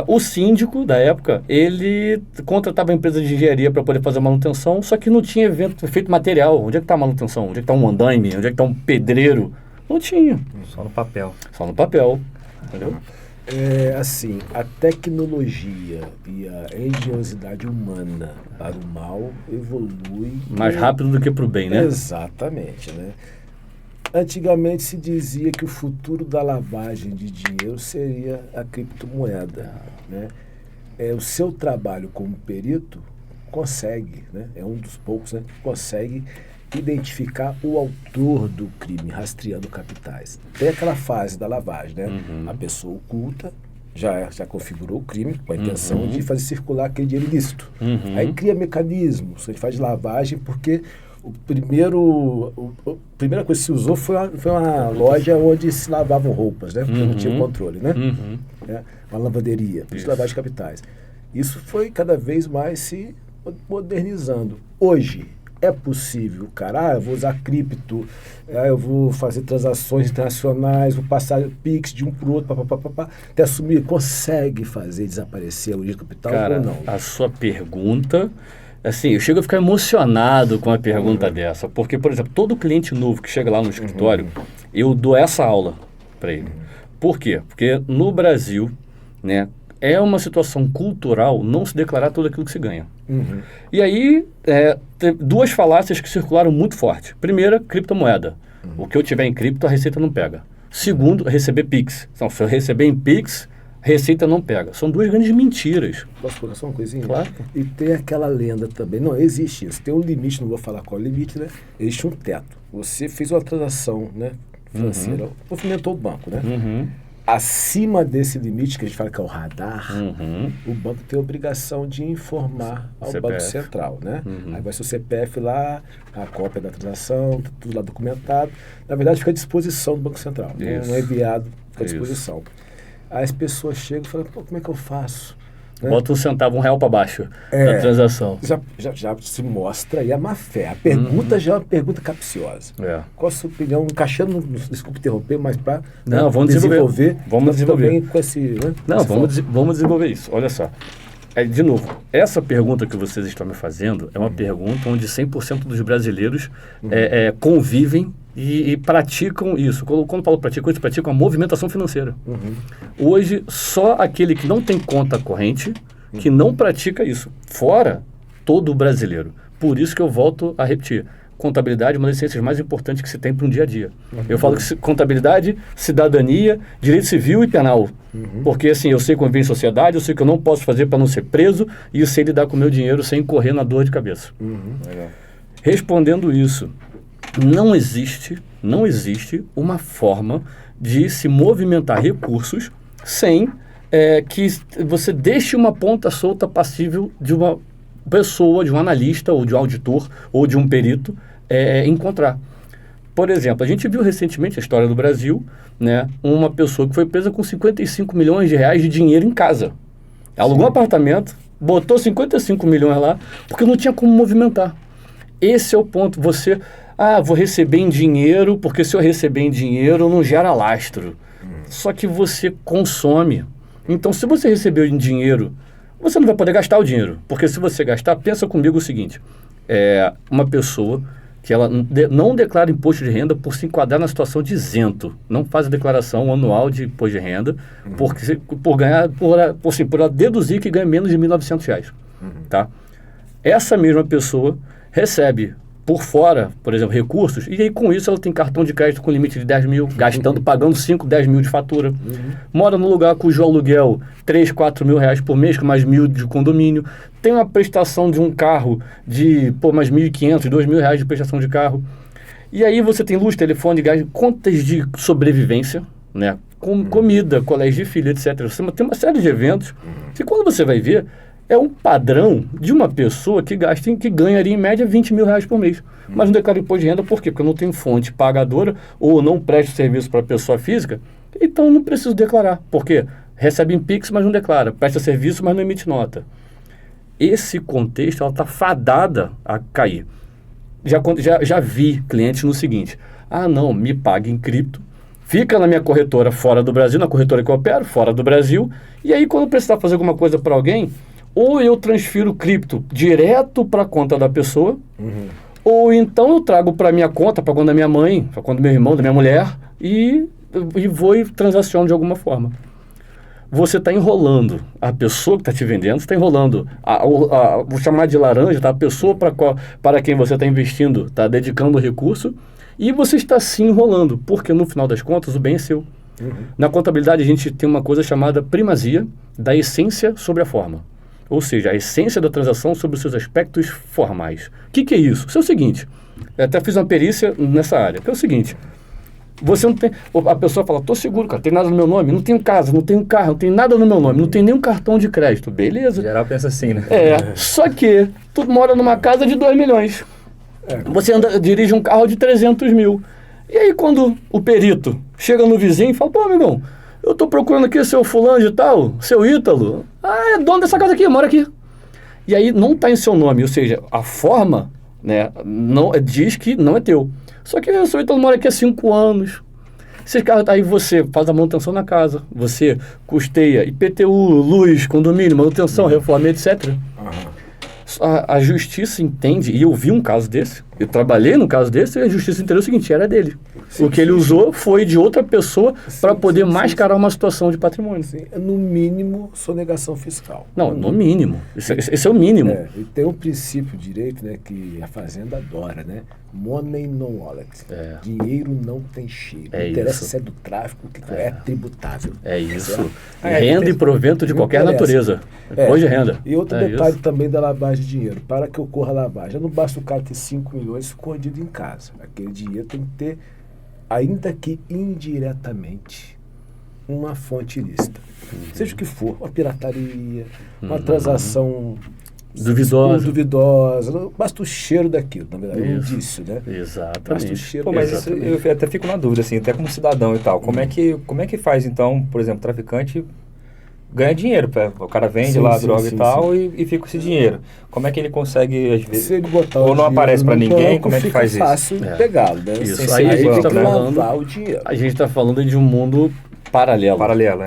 o síndico da época, ele contratava a empresa de engenharia para poder fazer a manutenção, só que não tinha feito material. Onde é que está a manutenção? Onde é que está um andaime? Onde é que está um pedreiro? Não tinha. Só no papel. Só no papel, entendeu? Assim, a tecnologia e a engenhosidade humana para o mal evolui... Mais rápido do que para o bem, né? Exatamente, né? Antigamente se dizia que o futuro da lavagem de dinheiro seria a criptomoeda, né? O seu trabalho como perito consegue, né? É um dos poucos, né? Consegue identificar o autor do crime, rastreando capitais. Tem aquela fase da lavagem, né? A pessoa oculta já configurou o crime com a intenção de fazer circular aquele dinheiro ilícito. Aí cria mecanismos, a gente faz lavagem porque a primeira coisa que se usou foi uma loja onde se lavavam roupas, né? Porque não tinha controle, né? Uma lavanderia, por isso lavagem de capitais. Isso foi cada vez mais se modernizando. Hoje, é possível, cara, eu vou usar cripto, eu vou fazer transações internacionais, vou passar Pix de um para o outro, até assumir, consegue fazer desaparecer o dinheiro capital Cara, ou não? a sua pergunta, assim, eu chego a ficar emocionado com a pergunta dessa, porque, por exemplo, todo cliente novo que chega lá no escritório, eu dou essa aula para ele. Por quê? Porque no Brasil, né, é uma situação cultural não se declarar tudo aquilo que se ganha. E aí, tem duas falácias que circularam muito forte. Primeira, criptomoeda. O que eu tiver em cripto, a Receita não pega. Segundo, receber Pix. Então, se eu receber em Pix, Receita não pega. São duas grandes mentiras. Posso colocar só uma coisinha? Claro. E tem aquela lenda também. Não, existe isso. Tem um limite, não vou falar qual é o limite, né? Existe um teto. Você fez uma transação, né, financeira, movimentou o banco, né? Acima desse limite, que a gente fala que é o radar, o banco tem a obrigação de informar ao CPF. Banco Central, né? Aí vai ser o CPF lá, a cópia da transação, tudo lá documentado. Na verdade, fica à disposição do Banco Central. Não é enviado, fica à disposição. Aí as pessoas chegam e falam, pô, como é que eu faço? Né? Bota R$1, R$1 para baixo da transação. Já se mostra aí a má fé. A pergunta já é uma pergunta capciosa. Qual a sua opinião? Encaixando, desculpe interromper, mas para vamos desenvolver. Vamos desenvolver. Também com esse, né? Não, vamos desenvolver isso. Olha só. De novo, essa pergunta que vocês estão me fazendo é uma pergunta onde 100% dos brasileiros convivem e praticam isso. Quando falo praticam, eles praticam a movimentação financeira. Hoje, só aquele que não tem conta corrente que não pratica isso. Fora todo brasileiro. Por isso que eu volto a repetir. Contabilidade é uma das ciências mais importantes que se tem para um dia a dia. Eu falo que contabilidade, cidadania, direito civil e penal. Porque assim, eu sei conviver em sociedade, eu sei que eu não posso fazer para não ser preso e eu sei lidar com o meu dinheiro sem correr na dor de cabeça. Respondendo isso, não existe uma forma de se movimentar recursos sem que você deixe uma ponta solta passível de uma pessoa, de um analista, ou de um auditor, ou de um perito encontrar. Por exemplo, a gente viu recentemente a história do Brasil, né, uma pessoa que foi presa com 55 milhões de reais de dinheiro em casa. Alugou um apartamento, botou 55 milhões lá, porque não tinha como movimentar. Esse é o ponto. Você, vou receber em dinheiro, porque se eu receber em dinheiro não gera lastro. Só que você consome. Então, se você recebeu em dinheiro, você não vai poder gastar o dinheiro. Porque se você gastar, pensa comigo o seguinte, uma pessoa que ela não declara imposto de renda por se enquadrar na situação de isento. Não faz a declaração anual de imposto de renda por ela deduzir que ganha menos de R$1.900. Tá? Essa mesma pessoa recebe por fora, por exemplo, recursos, e aí com isso ela tem cartão de crédito com limite de 10 mil, pagando 5, 10 mil de fatura. Mora num lugar cujo aluguel 3, 4 mil reais por mês, com mais 1.000 de condomínio. Tem uma prestação de um carro de mais 1.500, 2 mil reais de prestação de carro. E aí você tem luz, telefone, gás, contas de sobrevivência, né? Comida, colégio de filho, etc. Você tem uma série de eventos que quando você vai ver, é um padrão de uma pessoa que ganharia em média 20 mil reais por mês. Mas não declara imposto de renda, por quê? Porque eu não tenho fonte pagadora ou não presto serviço para pessoa física, então não preciso declarar. Por quê? Recebe em Pix, mas não declara. Presta serviço, mas não emite nota. Esse contexto, ela está fadada a cair. Já vi clientes no seguinte, não, me paga em cripto, fica na minha corretora fora do Brasil, na corretora que eu opero, fora do Brasil, e aí quando eu precisar fazer alguma coisa para alguém, ou eu transfiro cripto direto para a conta da pessoa, ou então eu trago para a minha conta, para a conta da minha mãe, para a conta do meu irmão, da minha mulher, e vou e transaciono de alguma forma. Você está enrolando a pessoa que está te vendendo, você está enrolando, vou chamar de laranja, tá? A pessoa para quem você está investindo, está dedicando o recurso, e você está se enrolando, porque no final das contas o bem é seu. Na contabilidade a gente tem uma coisa chamada primazia da essência sobre a forma. Ou seja, a essência da transação sobre os seus aspectos formais. O que é isso? Isso é o seguinte, eu até fiz uma perícia nessa área, que é o seguinte, você não tem, a pessoa fala, tô seguro, cara, tem nada no meu nome, não tenho casa, não tenho carro, não tem nada no meu nome, não tem nenhum cartão de crédito, beleza. Em geral pensa assim, né? Só que tu mora numa casa de 2 milhões, você dirige um carro de 300 mil, e aí quando o perito chega no vizinho e fala, pô, amigão, eu tô procurando aqui seu fulano de tal, seu Ítalo, é dono dessa casa aqui, mora aqui. E aí não está em seu nome, ou seja, a forma, né, não, diz que não é teu. Só que o seu Ítalo mora aqui há 5 anos. Aí você faz a manutenção na casa, você custeia IPTU, luz, condomínio, manutenção, reforma, etc. A justiça entende, e eu vi um caso desse, eu trabalhei no caso desse, e a justiça entendeu o seguinte, era dele. O que ele usou foi de outra pessoa para poder mascarar uma situação de patrimônio. Sim, no mínimo, sonegação fiscal. Não, no mínimo. Esse é o mínimo. E tem um princípio de direito, né, que a Fazenda adora, né? Money no wallet. Dinheiro não tem cheiro. Não interessa se é do tráfico, que é tributável. É isso. Renda e provento de qualquer natureza. Hoje é renda. E outro detalhe também da lavagem de dinheiro. Para que ocorra a lavagem, não basta o cara ter 5 milhões escondido em casa. Aquele dinheiro tem que ter, ainda que indiretamente, uma fonte ilícita. Seja o que for, uma pirataria, uma transação duvidosa, basta o cheiro daquilo, na verdade, é um indício, né? Exatamente. Basta o cheiro. Pô, mas isso, eu até fico na dúvida, assim, até como cidadão e tal, como é que faz, então, por exemplo, traficante ganha dinheiro, o cara vende lá a droga e tal, e fica com esse dinheiro. Como é que ele consegue, às vezes, se ele botar ou não aparece para ninguém, como é que faz isso? É fácil pegá-lo, né? Isso. Aí a gente tá falando, o dinheiro. a gente está falando de um mundo paralelo. Paralelo,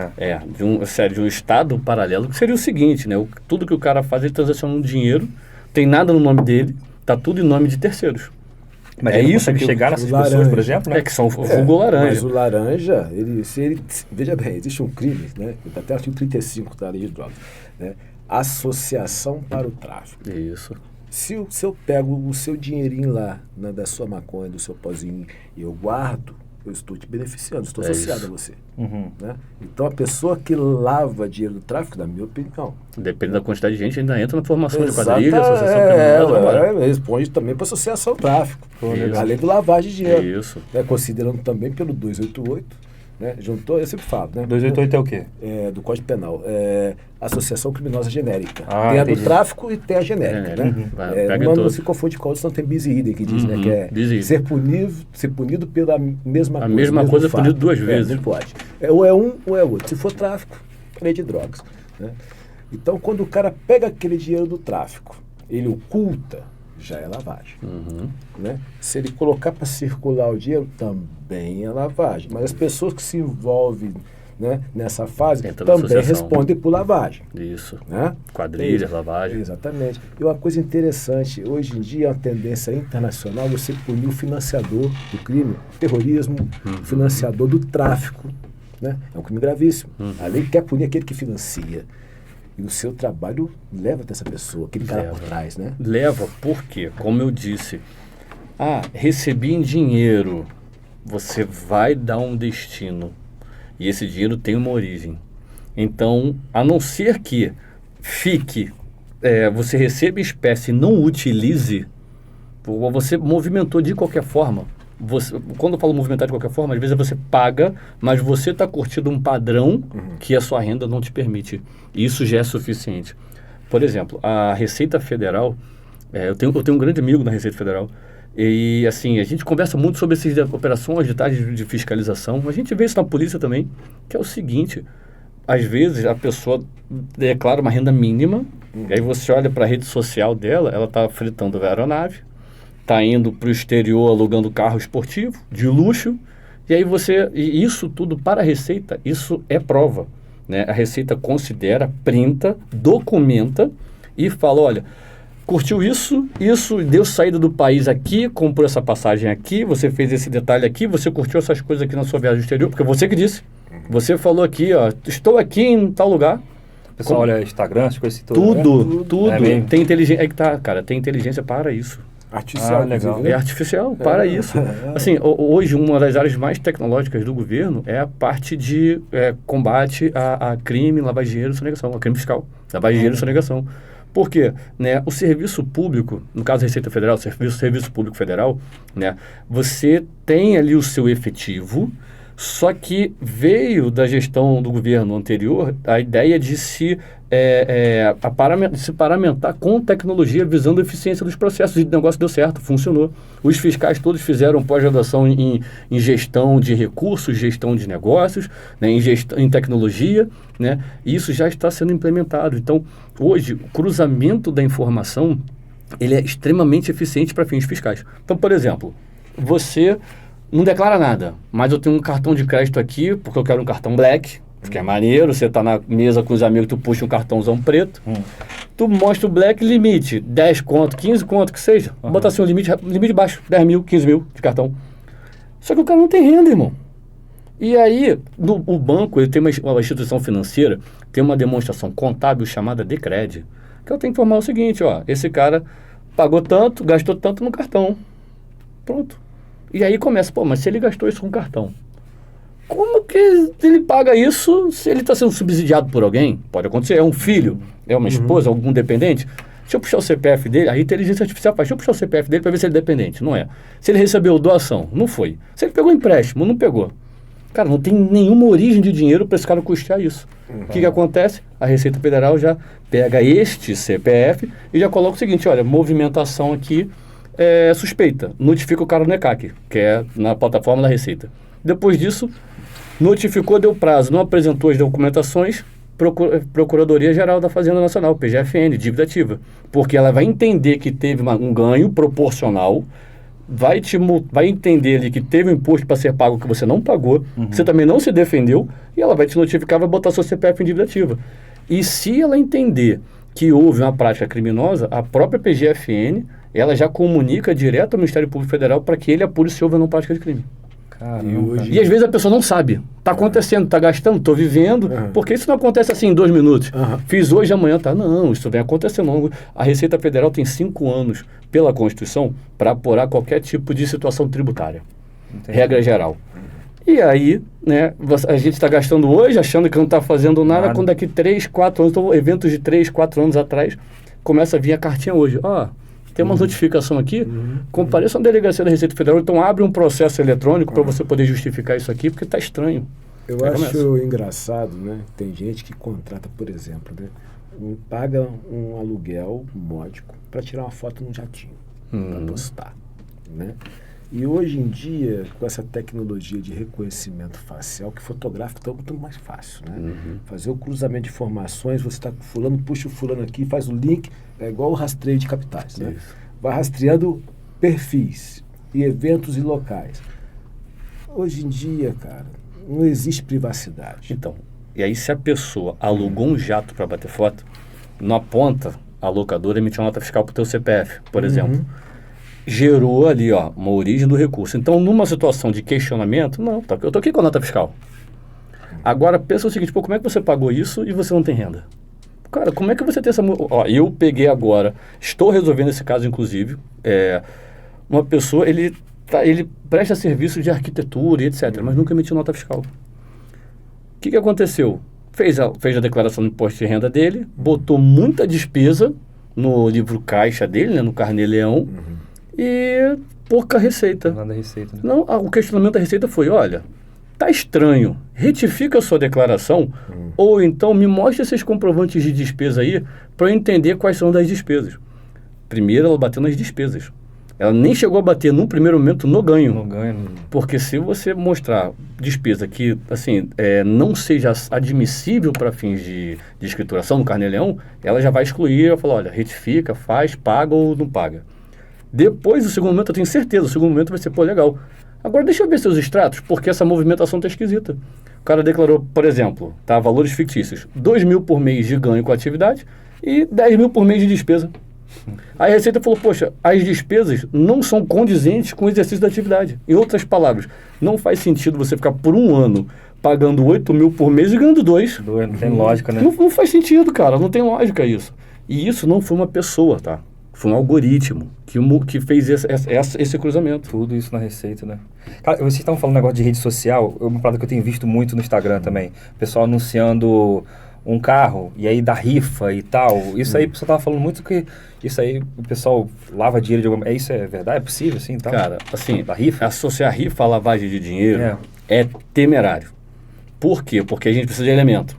de um estado paralelo, que seria o seguinte, né? Tudo que o cara faz, ele transaciona um dinheiro, tem nada no nome dele, tá tudo em nome de terceiros. Mas é ele isso consegue que chegar nessas pessoas, por exemplo, né? Que são o vulgo laranja. Mas o laranja, veja bem, existe um crime, né? Até o artigo 35 da lei de drogas, né? Associação para o tráfico. Isso. Se eu pego o seu dinheirinho lá, né, da sua maconha, do seu pozinho, e eu guardo, eu estou te beneficiando, estou associado a você. Né? Então, a pessoa que lava dinheiro do tráfico, na minha opinião... Depende da quantidade de gente, ainda entra na formação de quadrilha, associação criminosa. Responde também para associação ao tráfico, além do lavagem de dinheiro. Isso. Né? Considerando também pelo 288, né? Juntou, eu sempre falo, né? 288 é o quê? Do Código Penal. Associação criminosa genérica. Ah, tem a entendi. do tráfico e tem a genérica, né? Uma não se confunde com a outra, senão tem bis in idem, que diz, né? Que é ser punido pela mesma coisa. A mesma coisa é punido 2 vezes. Não pode. Ou é um ou é outro. Se for tráfico, lei de drogas. Né? Então, quando o cara pega aquele dinheiro do tráfico, ele oculta, já é lavagem. Né? Se ele colocar para circular o dinheiro, também é lavagem. Mas as pessoas que se envolvem, né, nessa fase também respondem por lavagem. Isso. Né? Quadrilhas, lavagem. Exatamente. E uma coisa interessante, hoje em dia é uma tendência internacional você punir o financiador do crime, terrorismo, financiador do tráfico. Né? É um crime gravíssimo. A lei quer punir aquele que financia. E o seu trabalho leva até essa pessoa, aquele cara por trás, né? Leva, porque, como eu disse, recebi em dinheiro, você vai dar um destino. E esse dinheiro tem uma origem. Então, a não ser que você receba espécie e não utilize, você movimentou de qualquer forma. Quando eu falo movimentar de qualquer forma, às vezes você paga, mas você está curtindo um padrão que a sua renda não te permite. Isso já é suficiente. Por exemplo, a Receita Federal, eu tenho um grande amigo na Receita Federal, e assim, a gente conversa muito sobre essas operações de fiscalização, a gente vê isso na polícia também, que é o seguinte, às vezes a pessoa declara uma renda mínima, e aí você olha para a rede social dela, ela está fritando a aeronave, está indo para o exterior alugando carro esportivo, de luxo, e aí e isso tudo para a Receita, isso é prova. Né? A Receita considera, printa, documenta e fala, olha, curtiu isso, deu saída do país aqui, comprou essa passagem aqui, você fez esse detalhe aqui, você curtiu essas coisas aqui na sua viagem exterior, porque você que disse. Você falou aqui, estou aqui em tal lugar. O pessoal olha Instagram, as coisas tudo. Tem inteligência, é que tá, cara, tem inteligência para isso. Artificial, legal. É artificial, para isso. Assim, hoje, uma das áreas mais tecnológicas do governo é a parte de combate a crime, lavagem de dinheiro e sonegação, a crime fiscal, lavagem de dinheiro e sonegação. Por quê? Né, o serviço público, no caso da Receita Federal, serviço público federal, né, você tem ali o seu efetivo, Só que veio da gestão do governo anterior a ideia de se paramentar com tecnologia visando a eficiência dos processos, e o negócio deu certo, funcionou. Os fiscais todos fizeram pós-graduação em gestão de recursos, gestão de negócios, né, em tecnologia, né, e isso já está sendo implementado. Então, hoje, o cruzamento da informação ele é extremamente eficiente para fins fiscais. Então, por exemplo, você não declara nada, mas eu tenho um cartão de crédito aqui, porque eu quero um cartão black, que é maneiro, você tá na mesa com os amigos, tu puxa um cartãozão preto, tu mostra o black limite, 10 conto, 15 conto, que seja. Bota assim um limite baixo, 10 mil, 15 mil de cartão. Só que o cara não tem renda, irmão. E aí, o banco, ele tem uma instituição financeira, tem uma demonstração contábil chamada Decred, que eu tenho que informar o seguinte, ó, esse cara pagou tanto, gastou tanto no cartão. Pronto. E aí começa, pô, mas se ele gastou isso com cartão, como que ele paga isso se ele está sendo subsidiado por alguém? Pode acontecer, é um filho, é uma esposa, algum dependente. Deixa eu puxar o CPF dele, a inteligência artificial faz, deixa eu puxar o CPF dele para ver se ele é dependente. Não é. Se ele recebeu doação, não foi. Se ele pegou empréstimo, não pegou. Cara, não tem nenhuma origem de dinheiro para esse cara custear isso. O que acontece? A Receita Federal já pega este CPF e já coloca o seguinte, olha, movimentação aqui é suspeita. Notifica o cara no ECAC, que é na plataforma da Receita. Depois disso, notificou, deu prazo, não apresentou as documentações, Procuradoria-Geral da Fazenda Nacional, PGFN, dívida ativa. Porque ela vai entender que teve um ganho proporcional, vai entender ali que teve um imposto para ser pago que você não pagou, você também não se defendeu, e ela vai te notificar, vai botar seu CPF em dívida ativa. E se ela entender que houve uma prática criminosa, a própria PGFN, ela já comunica direto ao Ministério Público Federal para que ele apure se houve ou não prática de crime. E às vezes a pessoa não sabe. Está acontecendo, está gastando, estou vivendo. Porque isso não acontece assim em 2 minutos. Fiz hoje, amanhã tá. Não, isso vem acontecendo. A Receita Federal tem 5 anos pela Constituição para apurar qualquer tipo de situação tributária. Entendi. Regra geral. E aí, né, a gente está gastando hoje, achando que não está fazendo nada, quando daqui 3, 4 anos, então, eventos de 3, 4 anos atrás, começa a vir a cartinha hoje. Tem uma notificação aqui, compareça na delegacia da Receita Federal, então abre um processo eletrônico para você poder justificar isso aqui, porque está estranho. Eu acho engraçado, né? Tem gente que contrata, por exemplo, né? Paga um aluguel módico para tirar uma foto num jatinho, para postar, né? E hoje em dia, com essa tecnologia de reconhecimento facial, que fotográfico está muito mais fácil, né? Fazer o cruzamento de informações, você está com fulano, puxa o fulano aqui, faz o link, é igual o rastreio de capitais, né? Vai rastreando perfis e eventos e locais. Hoje em dia, cara, não existe privacidade. Então, e aí se a pessoa alugou um jato para bater foto, na ponta, a locadora emitiu uma nota fiscal para o teu CPF, por exemplo. Gerou ali, ó, uma origem do recurso. Então, numa situação de questionamento, não, eu tô aqui com a nota fiscal. Agora, pensa o seguinte, pô, como é que você pagou isso e você não tem renda? Cara, como é que você tem essa... eu peguei agora, estou resolvendo esse caso, inclusive, uma pessoa, ele presta serviço de arquitetura e etc., mas nunca emitiu nota fiscal. O que aconteceu? Fez a declaração do imposto de renda dele, botou muita despesa no livro caixa dele, né, no Carnê-Leão, e pouca receita. Nada receita, né? Não, o questionamento da Receita foi, olha, tá estranho, retifica a sua declaração, ou então me mostre esses comprovantes de despesa aí, para eu entender quais são das despesas. Primeiro, ela bateu nas despesas. Ela nem chegou a bater, num primeiro momento, no ganho. No ganho. Porque se você mostrar despesa que, assim, não seja admissível para fins de escrituração no Carnê-Leão, ela já vai excluir, ela fala, olha, retifica, faz, paga ou não paga. Depois, do segundo momento, eu tenho certeza, o segundo momento vai ser, pô, legal. Agora, deixa eu ver seus extratos, porque essa movimentação está esquisita. O cara declarou, por exemplo, valores fictícios, 2 mil por mês de ganho com a atividade e 10 mil por mês de despesa. Aí a Receita falou, poxa, as despesas não são condizentes com o exercício da atividade. Em outras palavras, não faz sentido você ficar por um ano pagando 8 mil por mês e ganhando 2. Não tem lógica, né? Não faz sentido, cara, não tem lógica isso. E isso não foi uma pessoa, tá? Foi um algoritmo que fez esse cruzamento. Tudo isso na Receita, né? Cara, vocês estavam falando um negócio de rede social, uma parada que eu tenho visto muito no Instagram também. O pessoal anunciando um carro, e aí dá rifa e tal. Isso aí, o pessoal tava falando muito que isso aí, o pessoal lava dinheiro de alguma... Isso é verdade? É possível, assim, tal? Cara, assim, da rifa? associar rifa à lavagem de dinheiro é temerário. Por quê? Porque a gente precisa de elemento.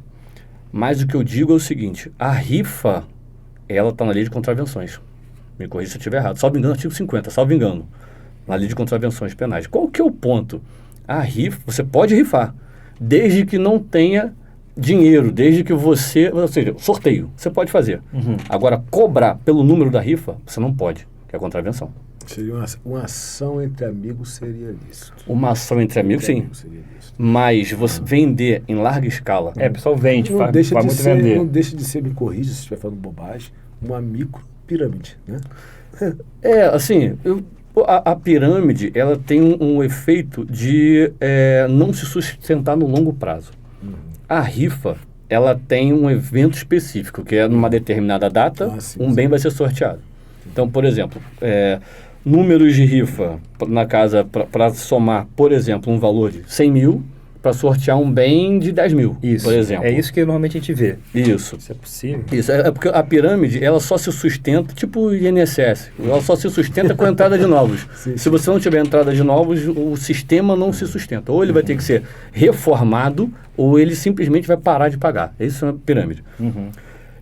Mas o que eu digo é o seguinte, a rifa, ela está na lei de contravenções. Me corrija se eu estiver errado. Salvo engano, artigo 50, salvo engano. Na lei de contravenções penais. Qual que é o ponto? A rifa, você pode rifar, desde que não tenha dinheiro, desde que você... Ou seja, sorteio, você pode fazer. Agora, cobrar pelo número da rifa, você não pode, que é contravenção. Seria uma ação entre amigos seria lícito. Uma ação entre amigos, sim. Seria lícito. Mas você vender em larga escala... O pessoal vende, Não faz deixa, de muito ser, vender. não deixa de ser, me corrija se estiver falando bobagem, uma micro pirâmide, né? Assim, a pirâmide, ela tem um efeito de não se sustentar no longo prazo. A rifa, ela tem um evento específico, que é numa determinada data, sim, bem vai ser sorteado. Então, por exemplo, números de rifa na casa para somar, por exemplo, um valor de 100 mil, para sortear um bem de 10 mil, Isso. por exemplo. É isso que normalmente a gente vê. Isso. Isso é possível? Isso, é porque a pirâmide, ela só se sustenta, tipo o INSS, ela só se sustenta com a entrada de novos. Se você não tiver entrada de novos, o sistema não se sustenta. Ou ele vai ter que ser reformado, ou ele simplesmente vai parar de pagar. Isso é uma pirâmide.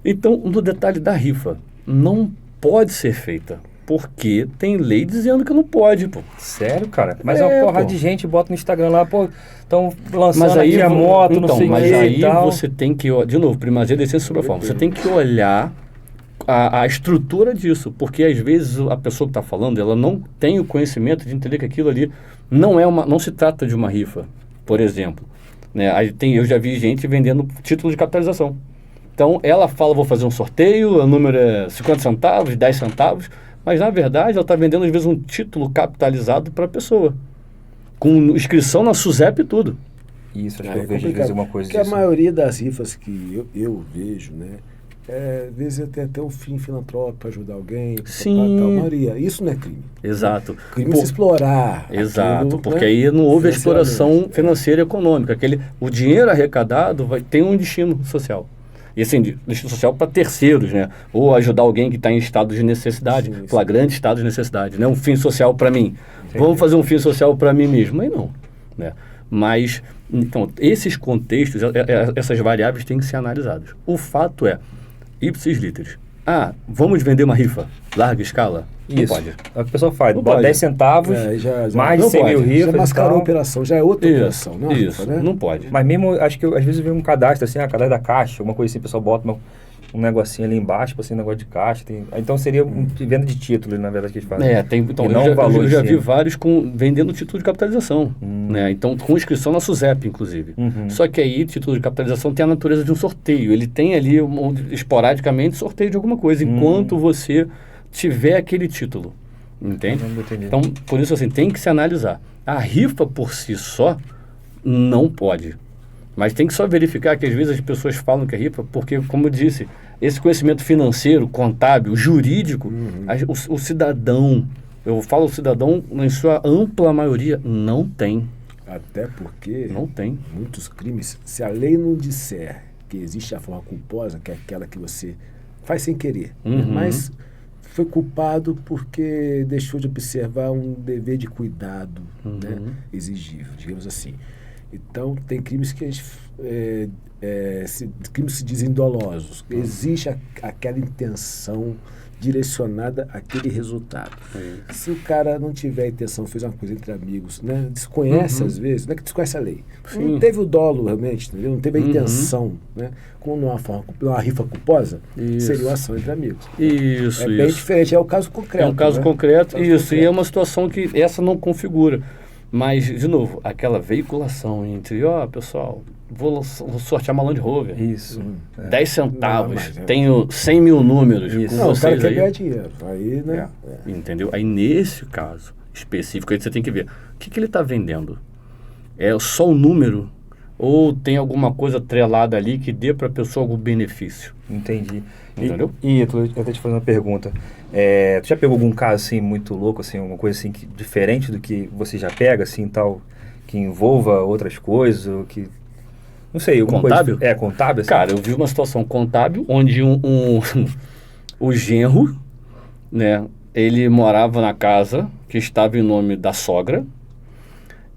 Então, no detalhe da rifa, não pode ser feita, porque tem lei dizendo que não pode, pô. Sério, cara? Mas é uma porrada pô. de gente bota no Instagram lá, pô, estão lançando Mas aí, aqui a moto, não sei o mas que aí e tal. você tem que, de novo, primazia da essência sobre a forma. Você tem que olhar a estrutura disso, porque às vezes a pessoa que está falando, ela não tem o conhecimento de entender que aquilo ali não se trata de uma rifa, por exemplo. Né? Eu já vi gente vendendo título de capitalização. Então, ela fala, vou fazer um sorteio, o número é 50 centavos, 10 centavos, mas, na verdade, ela está vendendo, às vezes, um título capitalizado para a pessoa, com inscrição na SUSEP e tudo. Isso, acho que eu vejo às vezes uma coisa porque disso. a maioria das rifas que eu vejo, né, às vezes tem até um fim filantrópico para ajudar alguém, Sim. tal, maioria. Isso não é crime. Exato. Crime é se explorar. Exato, aquilo, porque né, aí não houve a financeiramente. exploração financeira e econômica. O dinheiro arrecadado tem um destino social. E assim, destino social para terceiros, né? Ou ajudar alguém que está em estado de necessidade, Sim. flagrante estado de necessidade, né? Um fim social para mim. Vamos fazer um fim social para mim mesmo. Aí não, né? Mas, então, esses contextos, essas variáveis têm que ser analisadas. O fato é, ipsis literis, vamos vender uma rifa, larga escala? Não Isso. pode. É o que o pessoal faz, Não bota pode. 10 centavos, mais de não 100 mil pode. rifas Já e mascarou a tal. operação, já é outra operação, não é uma Isso, rifa, né? não pode. Mas mesmo, acho que às vezes eu vejo um cadastro assim, cadastro da caixa, alguma coisa assim, o pessoal bota um negocinho ali embaixo, assim, um negócio de caixa. Então seria venda de título, na verdade, que eles fazem. Então, E não eu valor já em vi si. vários vendendo título de capitalização, né? Então, com inscrição na SUSEP, inclusive. Só que aí, título de capitalização tem a natureza de um sorteio. Ele tem ali, esporadicamente, sorteio de alguma coisa, enquanto você tiver aquele título. Entende? Entendi. Então, por isso, assim, tem que se analisar. A rifa, por si só, não pode. Mas tem que só verificar que, às vezes, as pessoas falam que é rifa, porque, como eu disse, esse conhecimento financeiro, contábil, jurídico, o cidadão, eu falo o cidadão, em sua ampla maioria, não tem. Até porque Não tem. muitos crimes, se a lei não disser que existe a forma culposa, que é aquela que você faz sem querer, né? Mas foi culpado porque deixou de observar um dever de cuidado, né, exigível, digamos assim. Então, tem crimes que a gente, crimes se dizem dolosos. Existe aquela intenção direcionada àquele resultado. Se o cara não tiver intenção, fez uma coisa entre amigos, né, desconhece às vezes, não é que desconhece a lei. Não teve o dolo realmente, entendeu? Não teve a intenção, né? Como numa rifa culposa, seria uma ação entre amigos. Isso, Bem diferente, é o caso concreto. É um caso né? concreto, Caso isso, concreto. e é uma situação que essa não configura. Mas, de novo, aquela veiculação entre, pessoal, vou sortear uma Land Rover. Isso. 10 centavos, Não, mas tenho 100 mil números. Isso. Com Não, o cara vocês quer aí. ganhar dinheiro. Aí, né? Entendeu? Aí, nesse caso específico, aí você tem que ver o que ele está vendendo. É só o número ou tem alguma coisa atrelada ali que dê para a pessoa algum benefício? Entendi. Entendeu? Eu até te fazer uma pergunta. Tu já pegou algum caso assim muito louco, assim, alguma coisa assim diferente do que você já pega, assim, tal, que envolva outras coisas, ou que não sei, alguma Contábil? coisa? Contábil, assim? Cara, eu vi uma situação contábil onde o genro, né, ele morava na casa que estava em nome da sogra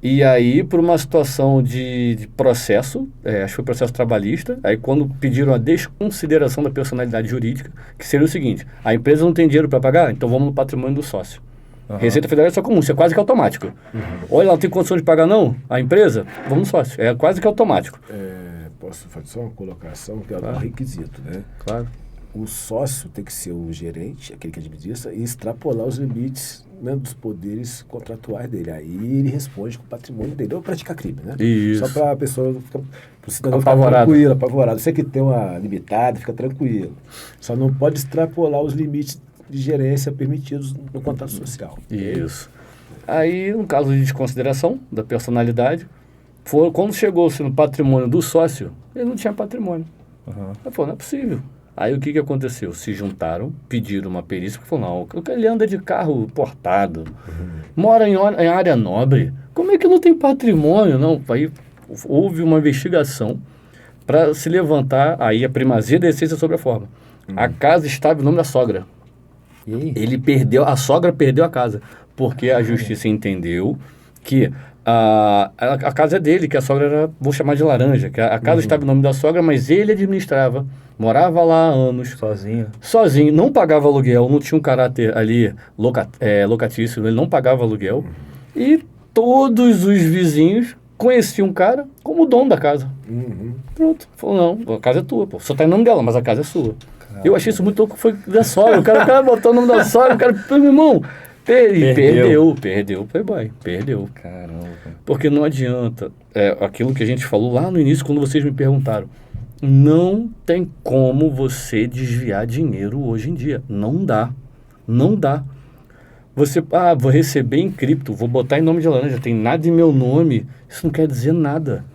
E aí, por uma situação de processo, acho que foi processo trabalhista, aí quando pediram a desconsideração da personalidade jurídica, que seria o seguinte, a empresa não tem dinheiro para pagar, então vamos no patrimônio do sócio. Receita Federal é só comum, isso é quase que automático. Olha, ela não tem condição de pagar não, a empresa, vamos no sócio, é quase que automático. Posso fazer só uma colocação, que é Claro. um requisito, né? Claro. O sócio tem que ser o gerente, aquele que administra, e extrapolar os limites, né, dos poderes contratuais dele. Aí ele responde com o patrimônio dele. Ou praticar crime, né? Isso. Só para a pessoa, para o cidadão ficar Apavorado. tranquilo, apavorado. Você que tem uma limitada, fica tranquilo. Só não pode extrapolar os limites de gerência permitidos no contrato social. Isso. Aí, no caso de desconsideração da personalidade, quando chegou-se no patrimônio do sócio, ele não tinha patrimônio. Aí falou, não é possível. Aí o que aconteceu? Se juntaram, pediram uma perícia, porque falou, não, ele anda de carro portado, mora em área nobre, como é que não tem patrimônio? Não, aí houve uma investigação para se levantar aí a primazia da essência sobre a forma. A casa estava em nome da sogra. E aí? A sogra perdeu a casa, porque a justiça entendeu que a casa é dele, que a sogra era, vou chamar de laranja, que a casa estava em nome da sogra, mas ele administrava, morava lá há anos, sozinho, não pagava aluguel, não tinha um caráter ali locatício, ele não pagava aluguel, e todos os vizinhos conheciam o cara como o dono da casa. Pronto, falou, não, a casa é tua, pô, só tá em nome dela, mas a casa é sua. Eu achei isso muito louco, foi da sogra, o cara botou o nome da sogra, o cara, meu irmão, perdeu, Playboy, perdeu. Caramba. Porque não adianta, aquilo que a gente falou lá no início, quando vocês me perguntaram, não tem como você desviar dinheiro hoje em dia, não dá. Você, vou receber em cripto, vou botar em nome de laranja, tem nada em meu nome, isso não quer dizer nada.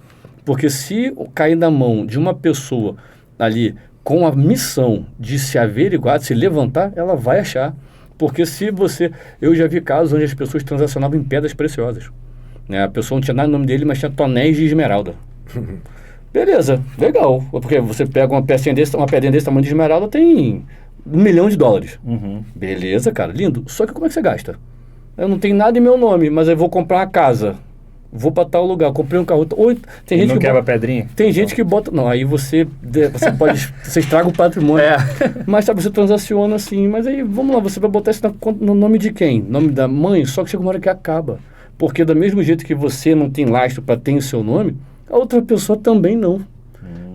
Porque se cair na mão de uma pessoa ali com a missão de se averiguar, de se levantar, ela vai achar. Porque eu já vi casos onde as pessoas transacionavam em pedras preciosas. Né? A pessoa não tinha nada no nome dele, mas tinha tonéis de esmeralda. Beleza, legal. Porque você pega uma pedrinha desse tamanho de esmeralda, tem $1 milhão. Beleza, cara, lindo. Só que como é que você gasta? Eu não tenho nada em meu nome, mas eu vou comprar uma casa. Vou para tal lugar, comprei um carro. Ou, tem gente não que quebra pedrinha? Tem gente que bota... Não, aí você estraga o patrimônio. Mas sabe, você transaciona assim, mas aí, vamos lá, você vai botar isso no nome de quem? Nome da mãe? Só que chega uma hora que acaba. Porque do mesmo jeito que você não tem lastro para ter o seu nome, a outra pessoa também não.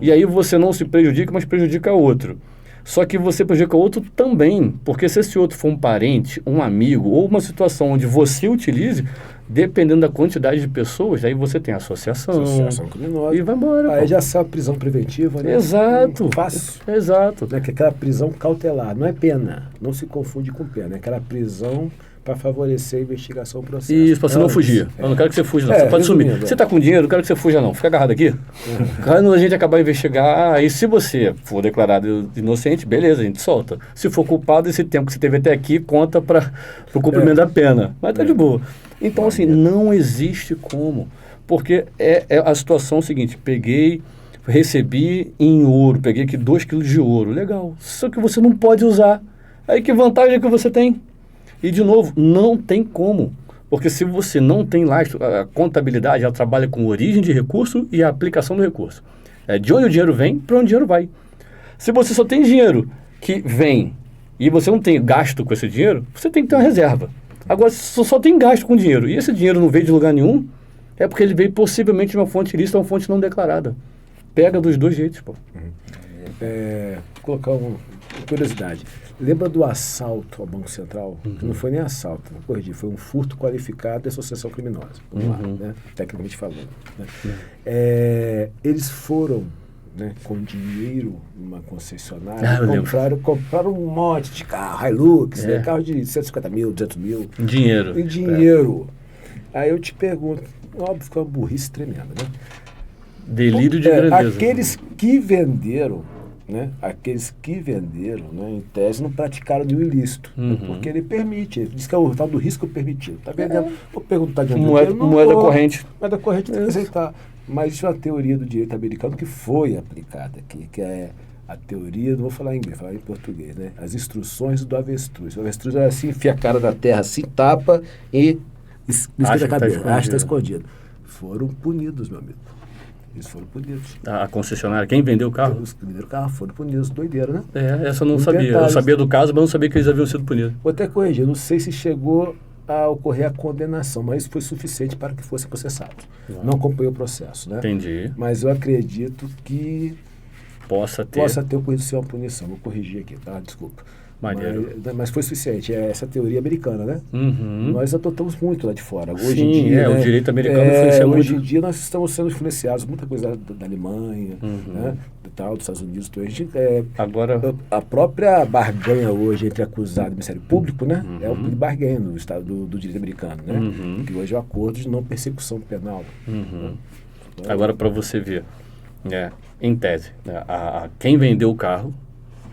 E aí você não se prejudica, mas prejudica outro. Só que você prejudica outro também, porque se esse outro for um parente, um amigo, ou uma situação onde você utilize, dependendo da quantidade de pessoas, aí você tem associação criminosa. E vai embora. Aí já sabe prisão preventiva, né? Exato. Fácil. Exato. Né? Que é aquela prisão cautelar, não é pena. Não se confunde com pena. É aquela prisão para favorecer a investigação, o processo. Isso, para você não fugir. Eu não quero que você fuja, não. Você pode sumir. Você está com dinheiro, eu quero que você fuja, não. Fica agarrado aqui. Quando a gente acabar de investigar, aí se você for declarado inocente, beleza, a gente solta. Se for culpado, esse tempo que você teve até aqui conta para o cumprimento da pena. Mas tá de boa. Então, assim, não existe como. Porque é a situação seguinte, recebi em ouro, peguei aqui 2 quilos de ouro, legal. Só que você não pode usar. Aí que vantagem que você tem? E, de novo, não tem como. Porque se você não tem lastro, a contabilidade, ela trabalha com origem de recurso e a aplicação do recurso. É de onde o dinheiro vem, para onde o dinheiro vai. Se você só tem dinheiro que vem e você não tem gasto com esse dinheiro, você tem que ter uma reserva. Agora, se só tem gasto com dinheiro e esse dinheiro não veio de lugar nenhum, é porque ele veio possivelmente de uma fonte ilícita ou uma fonte não declarada. Pega dos dois jeitos, pô. Vou colocar uma curiosidade. Lembra do assalto ao Banco Central? Que não foi nem assalto, vou corrigir, foi um furto qualificado de associação criminosa, vamos lá, né? Tecnicamente falando. Né? Eles foram, né, com dinheiro numa concessionária, compraram um monte de carro, Hilux, né, carro de 150 mil, 200 mil. Dinheiro. Em dinheiro. Aí eu te pergunto, óbvio que é uma burrice tremenda, né? Delírio de grandeza. Aqueles que venderam, né, em tese, não praticaram nenhum ilícito, porque ele permite, ele diz que é o tal do risco permitido. Tá vendendo? Vou perguntar de onde moeda corrente. Moeda corrente tem que aceitar. Mas isso é uma teoria do direito americano que foi aplicada aqui, que é a teoria, não vou falar em inglês, vou falar em português, né? As instruções do avestruz. O avestruz é assim, enfia a cara na terra, assim, tapa e esquenta a cabeça, acha que está escondido. foram punidos, meu amigo. Eles foram punidos. A concessionária, quem vendeu o carro? Os que venderam o carro foram punidos. Doideira, né? Essa eu não Os sabia. Eu detalhes. sabia do caso, mas não sabia que eles haviam sido punidos. Vou até corrigir, eu não sei se chegou a ocorrer a condenação, mas isso foi suficiente para que fosse processado. Não acompanhei o processo, né? Entendi. Mas eu acredito que Possa ter. possa ter ocorrido sim uma punição. Vou corrigir aqui, tá? Desculpa. Maneiro. Mas foi suficiente. É essa teoria americana, né? Uhum. Nós adotamos muito lá de fora. Hoje Sim, em dia, o né? direito americano influencia muito. Hoje em dia nós estamos sendo influenciados muita coisa da Alemanha, né? E tal, dos Estados Unidos. Então, a gente, Agora, a própria barganha hoje entre acusado e Ministério Público, né? É o de barganha do, estado, do direito americano, né? Que hoje é o acordo de não persecução penal. Né? agora para você ver, em tese, né, quem vendeu o carro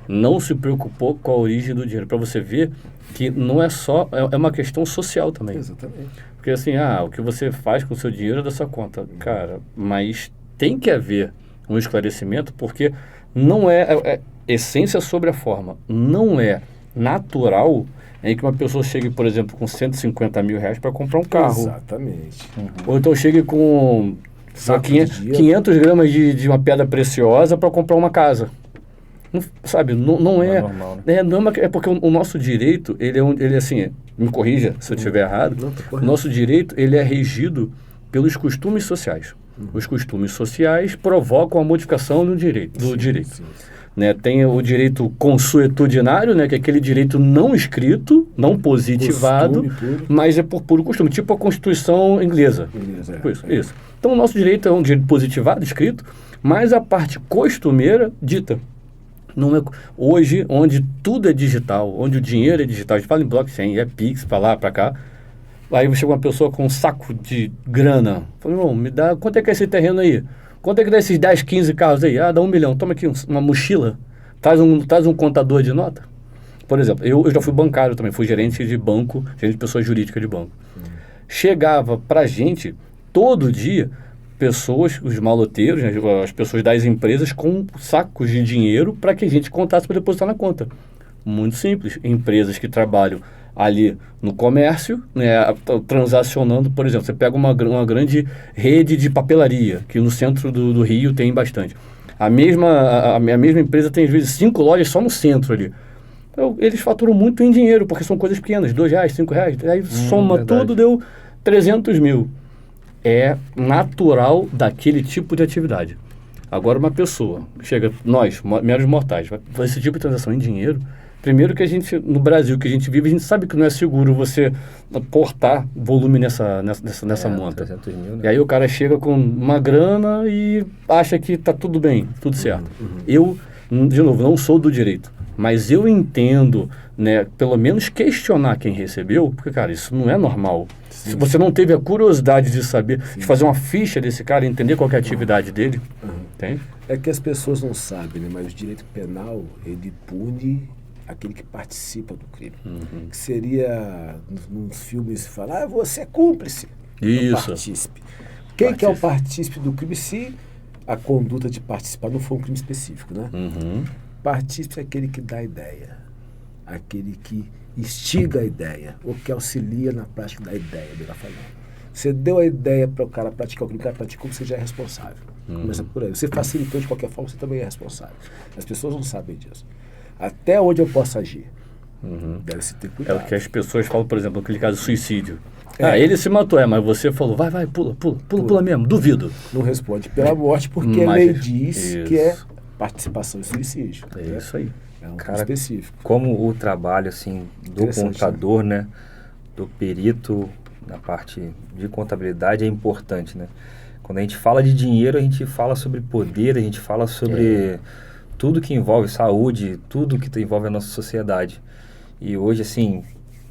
não se preocupou com a origem do dinheiro. Para você ver que não é só, é uma questão social também. Exatamente. Porque assim, o que você faz com o seu dinheiro é da sua conta. Cara, mas tem que haver um esclarecimento, porque não é essência sobre a forma. Não é natural em que uma pessoa chegue, por exemplo, com 150 mil reais para comprar um carro. Exatamente. Ou então chegue com Saco de dinheiro. 500 gramas de uma pedra preciosa para comprar uma casa. Não, sabe, não é... normal, né? É porque o nosso direito, ele é assim, me corrija se eu estiver errado, Não, tá o correto. nosso direito, ele é regido pelos costumes sociais. Os costumes sociais provocam a modificação do direito. Sim. Né? Tem o direito consuetudinário, né? Que é aquele direito não escrito, não positivado, Costume puro. mas é por puro costume, tipo a Constituição inglesa. Beleza, Tipo isso. Então o nosso direito é um direito positivado, escrito, mas a parte costumeira dita. Não é, hoje, onde tudo é digital, onde o dinheiro é digital, a gente fala em blockchain, é Pix, para lá, para cá. Aí chega uma pessoa com um saco de grana. Fala, irmão, me dá, quanto é que é esse terreno aí? Quanto é que dá esses 10, 15 carros aí? Dá 1 milhão. Toma aqui uma mochila. Traz um contador de nota. Por exemplo, eu já fui bancário também, fui gerente de banco, gerente de pessoa jurídica de banco. Chegava pra gente, todo dia, pessoas, os maloteiros, né, as pessoas das empresas com sacos de dinheiro para que a gente contasse para depositar na conta. Muito simples. Empresas que trabalham ali no comércio, né, transacionando, por exemplo, você pega uma grande rede de papelaria, que no centro do Rio tem bastante. A mesma empresa tem, às vezes, 5 lojas só no centro ali. Então, eles faturam muito em dinheiro, porque são coisas pequenas, R$2, R$5. Aí soma verdade. tudo, deu 300 mil. É natural daquele tipo de atividade. Agora, uma pessoa, chega, nós, meros mortais, esse tipo de transação em dinheiro, primeiro que a gente, no Brasil que a gente vive, a gente sabe que não é seguro você portar volume nessa monta. 300 mil, né? E aí o cara chega com uma grana e acha que está tudo bem, tudo certo. Eu, de novo, não sou do direito, mas eu entendo, né, pelo menos questionar quem recebeu, porque, cara, isso não é normal. Sim. Se você não teve a curiosidade de saber, de fazer uma ficha desse cara, entender qual que é a atividade dele, tem? É que as pessoas não sabem, né? Mas o direito penal, ele pune aquele que participa do crime. Que seria, nos filmes, falar, você é cúmplice. Isso. Não partícipe. Quem que é o partícipe do crime se a conduta de participar não for um crime específico, né? Partícipe é aquele que dá a ideia, aquele que instiga a ideia, ou que auxilia na prática da ideia, melhor falando. Você deu a ideia para o cara praticar o crime, o cara praticou, você já é responsável. Começa por aí. Você facilitou de qualquer forma, você também é responsável. As pessoas não sabem disso. Até onde eu posso agir? Deve-se ter É cuidado. o que as pessoas falam, por exemplo, naquele caso de suicídio. Ele se matou, mas você falou, vai, pula mesmo, duvido. Não responde pela morte, porque a Mas- lei diz que é isso. participação em suicídio. É né? isso aí. É um Cara, crime específico. Como o trabalho assim do Interessante, contador, né, do perito na parte de contabilidade é importante, né? Quando a gente fala de dinheiro, a gente fala sobre poder, a gente fala sobre tudo que envolve saúde, tudo que envolve a nossa sociedade. E hoje, assim,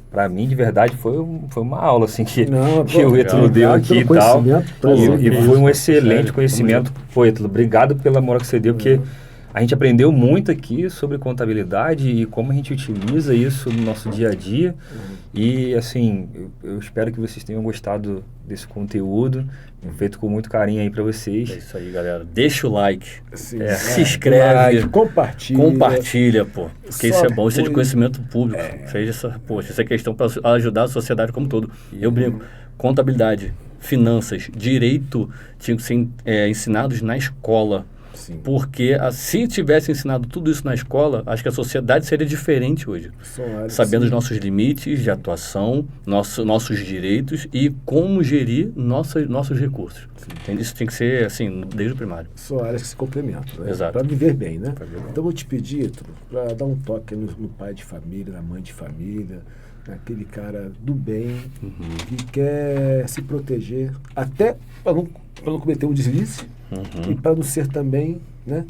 para mim, de verdade, foi uma aula assim que, Não, que pô, o Ítalo deu obrigado aqui e pelo tal. conhecimento, prazer. E foi um excelente Sério, conhecimento. Pô, Ítalo, obrigado pela moral que você deu, porque a gente aprendeu muito aqui sobre contabilidade e como a gente utiliza isso no nosso dia a dia. E, assim, eu espero que vocês tenham gostado desse conteúdo, feito com muito carinho aí para É vocês. isso aí, galera. Deixa o like. Sim, Se inscreve. like, compartilha. Compartilha, pô. Porque Só isso é bom, isso é de apoio. conhecimento público. Isso é questão para ajudar a sociedade como um todo. Eu brinco. Contabilidade finanças, direito tinham que ser ensinados na escola. Sim. Porque se tivesse ensinado tudo isso na escola, acho que a sociedade seria diferente hoje. Sabendo os nossos limites de atuação, nossos direitos e como gerir nossos recursos. Isso tem que ser assim, desde o primário. São áreas que se complementam, né? Exato. Para viver bem, né? Então eu vou te pedir, para dar um toque no pai de família, na mãe de família, naquele cara do bem, que quer se proteger, até para não cometer um deslize, e para não ser também, né,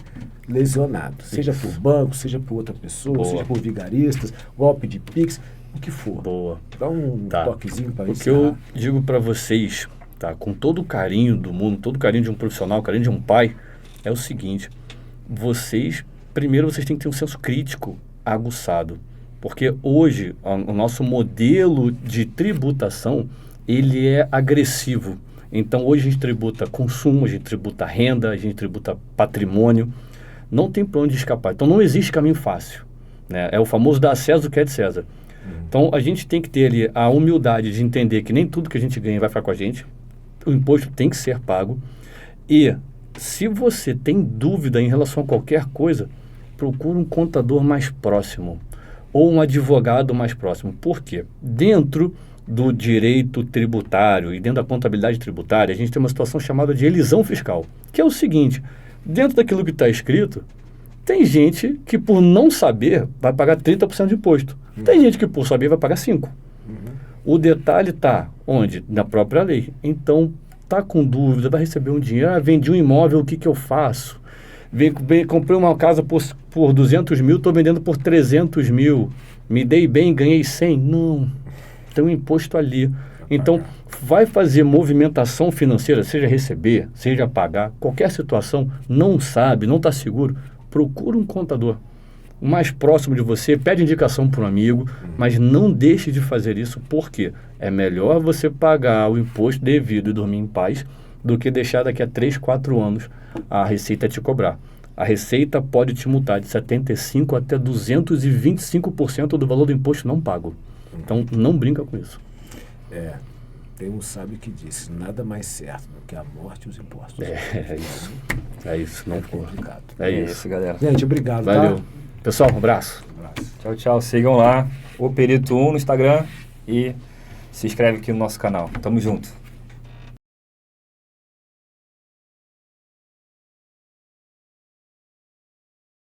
lesionado. Seja por banco, seja por outra pessoa, seja por vigaristas, golpe de Pix, o que for. Boa. Dá um toquezinho para isso. O que eu digo para vocês, tá, com todo o carinho do mundo, todo o carinho de um profissional, o carinho de um pai, é o seguinte: primeiro vocês têm que ter um senso crítico aguçado. Porque hoje o nosso modelo de tributação, ele é agressivo. Então hoje a gente tributa consumo, a gente tributa renda, a gente tributa patrimônio. Não tem para onde escapar. Então não existe caminho fácil, né? É o famoso dar a César o que é de César. Então a gente tem que ter ali a humildade de entender que nem tudo que a gente ganha vai ficar com a gente. O imposto tem que ser pago. E se você tem dúvida em relação a qualquer coisa, procure um contador mais próximo ou um advogado mais próximo. Por quê? Dentro do direito tributário e dentro da contabilidade tributária, a gente tem uma situação chamada de elisão fiscal, que é o seguinte: dentro daquilo que está escrito, tem gente que por não saber vai pagar 30% de imposto. Tem gente que por saber vai pagar 5%. O detalhe está onde? Na própria lei. Então, está com dúvida, vai receber um dinheiro, vendi um imóvel, o que eu faço? Comprei uma casa por 200 mil, estou vendendo por 300 mil, me dei bem, ganhei 100. Não, tem um imposto ali. Então, vai fazer movimentação financeira, seja receber, seja pagar, qualquer situação, não sabe, não está seguro, procura um contador mais próximo de você, pede indicação para um amigo, mas não deixe de fazer isso, porque é melhor você pagar o imposto devido e dormir em paz do que deixar daqui a 3, 4 anos a Receita te cobrar. A Receita pode te multar de 75% até 225% do valor do imposto não pago. Então, não brinca com isso. Tem um sábio que disse: nada mais certo do que a morte e os impostos. É isso, não for. Complicado. É isso, galera. Gente, obrigado. Valeu. Tá? Pessoal, um abraço. Tchau, tchau. Sigam lá, o Perito 1 no Instagram e se inscreve aqui no nosso canal. Tamo junto.